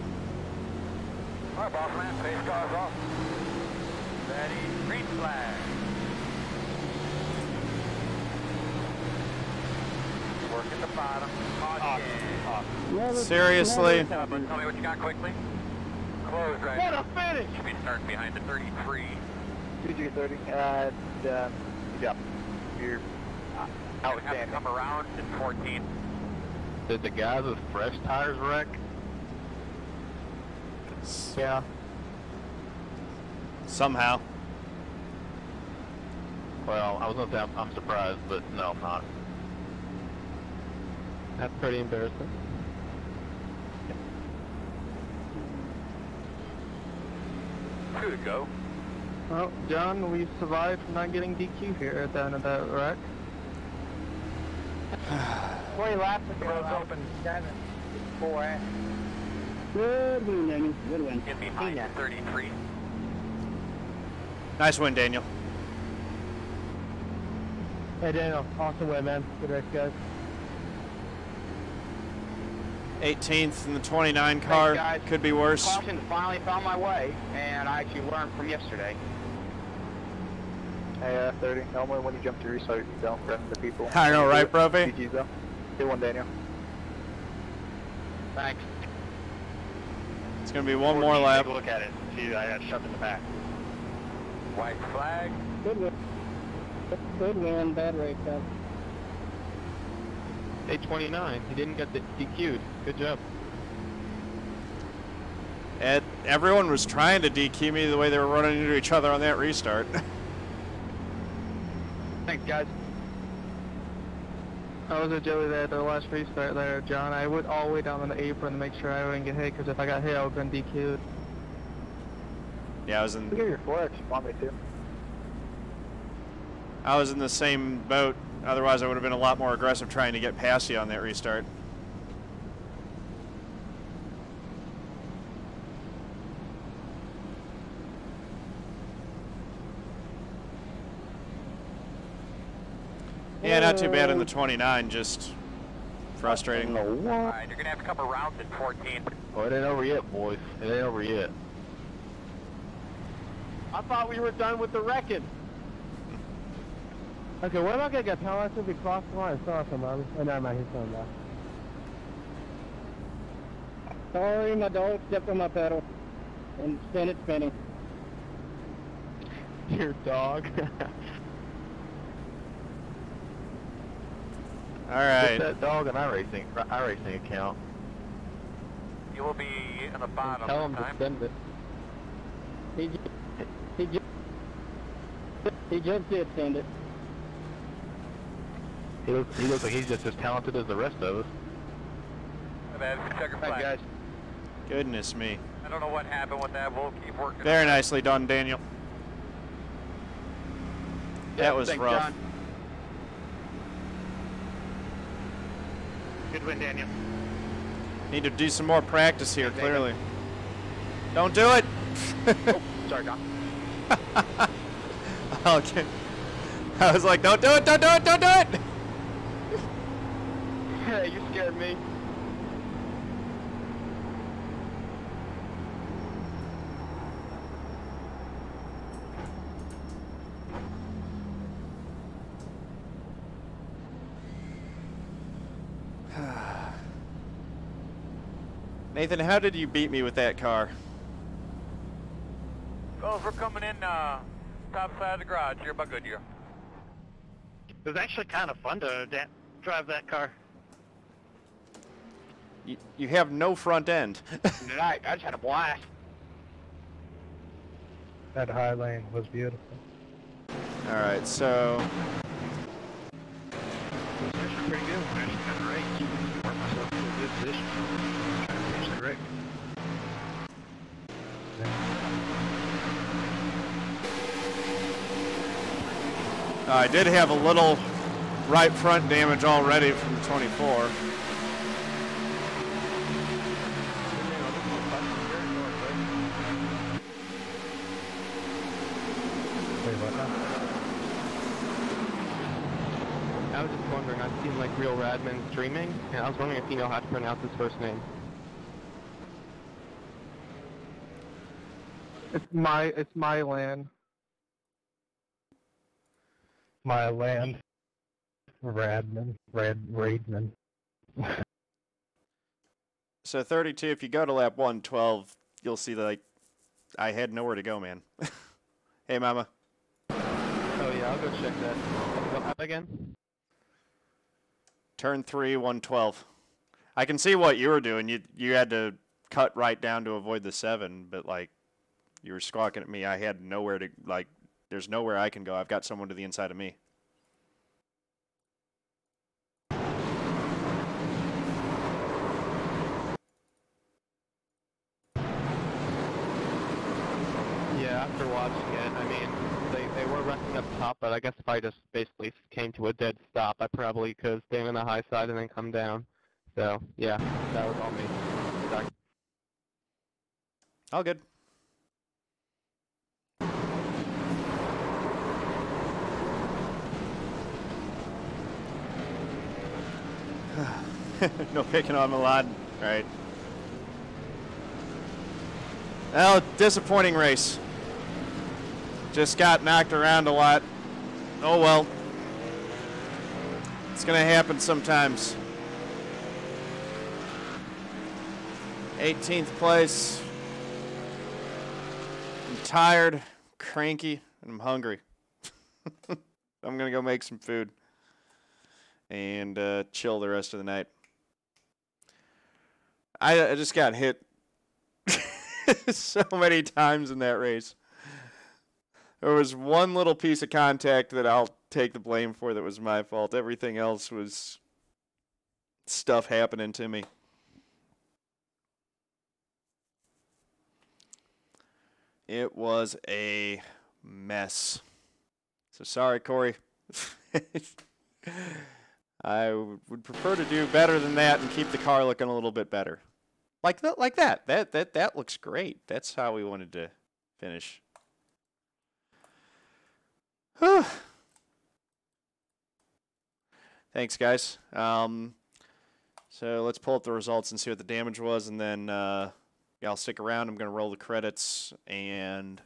All right, boss man, today's car's off. Ready, green flag. Work at the bottom. Seriously? Tell me what you got quickly. Close right. What a finish! Should be starting behind the 33. 230. Yeah. You're outstanding. Come around in 14. Did the guys with fresh tires wreck? Yeah. Somehow. Well, I was going to say I'm surprised, but no, I'm not. That's pretty embarrassing. Two to go. Well, John, we survived not getting DQ here at the end of that wreck. 20 laps ago. Road's open. 4. Good win, Daniel. Good win. Get behind 33. Nice win, Daniel. Hey, Daniel. Awesome win, man. Good race, guys. 18th in the 29 car. Thanks, guys. Could be worse. Caution finally found my way, and I actually learned from yesterday. Hey, 30. Normally when you jump to restart, you don't press the people. I know, right, Brophy? GG's though. Good one, Daniel. Thanks. It's going to be one more lap. Take a look at it. See, I got shoved in the back. White flag. Good win. Good win. Bad race, guys. Day 29. He didn't get the DQ'd. Good job. Everyone was trying to DQ me the way they were running into each other on that restart. Thanks, guys. I was a Joey there at the last restart there, John. I went all the way down on the apron to make sure I wouldn't get hit, because if I got hit, I would have been DQ'd. Yeah, I was in. Look at your flex. You want me to? I was in the same boat. Otherwise, I would have been a lot more aggressive trying to get past you on that restart. Yeah, not too bad in the 29, just frustrating. Alright, you're going to have a couple rounds at 14. Oh, it ain't over yet, boys. It ain't over yet. I thought we were done with the wrecking. Okay, what am I going to get penalized if we cross the line? Sorry, man. Oh, never mind, he's going back. Sorry, my dog stepped on my pedal and sent it spinning. Your dog. All right. Put that dog in iRacing account. You will be in the bottom Tell him this to time. send it. He just did send it. He looks like he's just as talented as the rest of us. Checker Thanks, flag. guys. Goodness me. I don't know what happened with that. We'll keep working. Very nicely done, Daniel. That was Thanks, rough. John. Good win, Daniel. Need to do some more practice here, clearly. Don't do it! Oh, sorry, John. Okay. I was like, don't do it, don't do it, don't do it! Hey, you scared me. Nathan, how did you beat me with that car? Well, if we're coming in top side of the garage here by Goodyear. It was actually kind of fun to drive that car. You have no front end. I just had a blast. That high lane was beautiful. All right, so Pretty good. I actually got the race. Worked myself into a good position. Trying to finish the wreck. I did have a little right front damage already from the 24. I was just wondering, I've seen like real Radman streaming, and I was wondering if you know how to pronounce his first name. It's my land. My land. Radman. Radman. So 32, if you go to lap 112, you'll see that like, I had nowhere to go, man. Hey, mama. Oh yeah, I'll go check that. What lap again? Turn 3, 112. I can see what you were doing. You had to cut right down to avoid the 7, but like, you were squawking at me. I had nowhere to, like, there's nowhere I can go. I've got someone to the inside of me. Yeah, after watching it, I mean, they were wrecking up top, but I guess if I just basically came to a dead stop, I probably could have stayed on the high side and then come down. So, yeah, that was all me. Sorry. All good. No picking on Milan. Right. Well, disappointing race. Just got knocked around a lot. Oh well. It's going to happen sometimes. 18th place. I'm tired, cranky, and I'm hungry. I'm going to go make some food and chill the rest of the night. I just got hit so many times in that race. There was one little piece of contact that I'll take the blame for that was my fault. Everything else was stuff happening to me. It was a mess. So sorry, Corey. I would prefer to do better than that and keep the car looking a little bit better. Like that. That looks great. That's how we wanted to finish. Thanks, guys. So let's pull up the results and see what the damage was, and then yeah, I'll stick around. I'm going to roll the credits and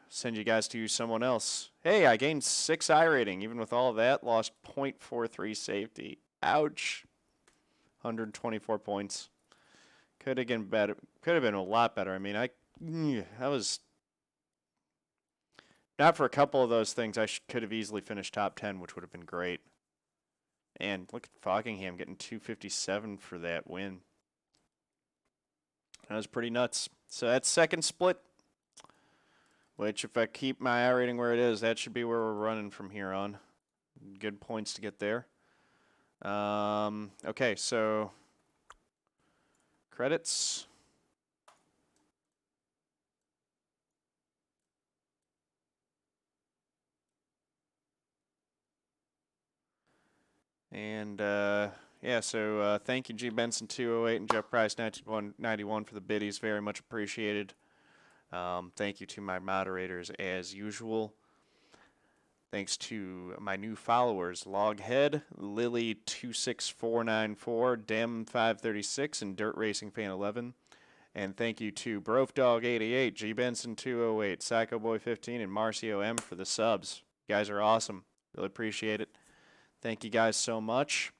send you guys to someone else. Hey, I gained 6 I rating. Even with all of that, lost 0.43 safety. Ouch. 124 points. Could have been better. Could have been a lot better. I mean, I was not for a couple of those things. I could have easily finished top 10, which would have been great. And look at Fockingham getting 257 for that win. That was pretty nuts. So that's second split, which if I keep my I rating where it is, that should be where we're running from here on. Good points to get there. Okay, so credits. And yeah, so thank you G Benson 208 and Jeff Price 91 for the biddies. Very much appreciated. Thank you to my moderators as usual. Thanks to my new followers, Loghead, Lily26494, Dem536, and Dirt Racing Fan 11. And thank you to Brofdog88, G Benson 208, Psycho Boy 15, and Marcio M for the subs. You guys are awesome. Really appreciate it. Thank you guys so much.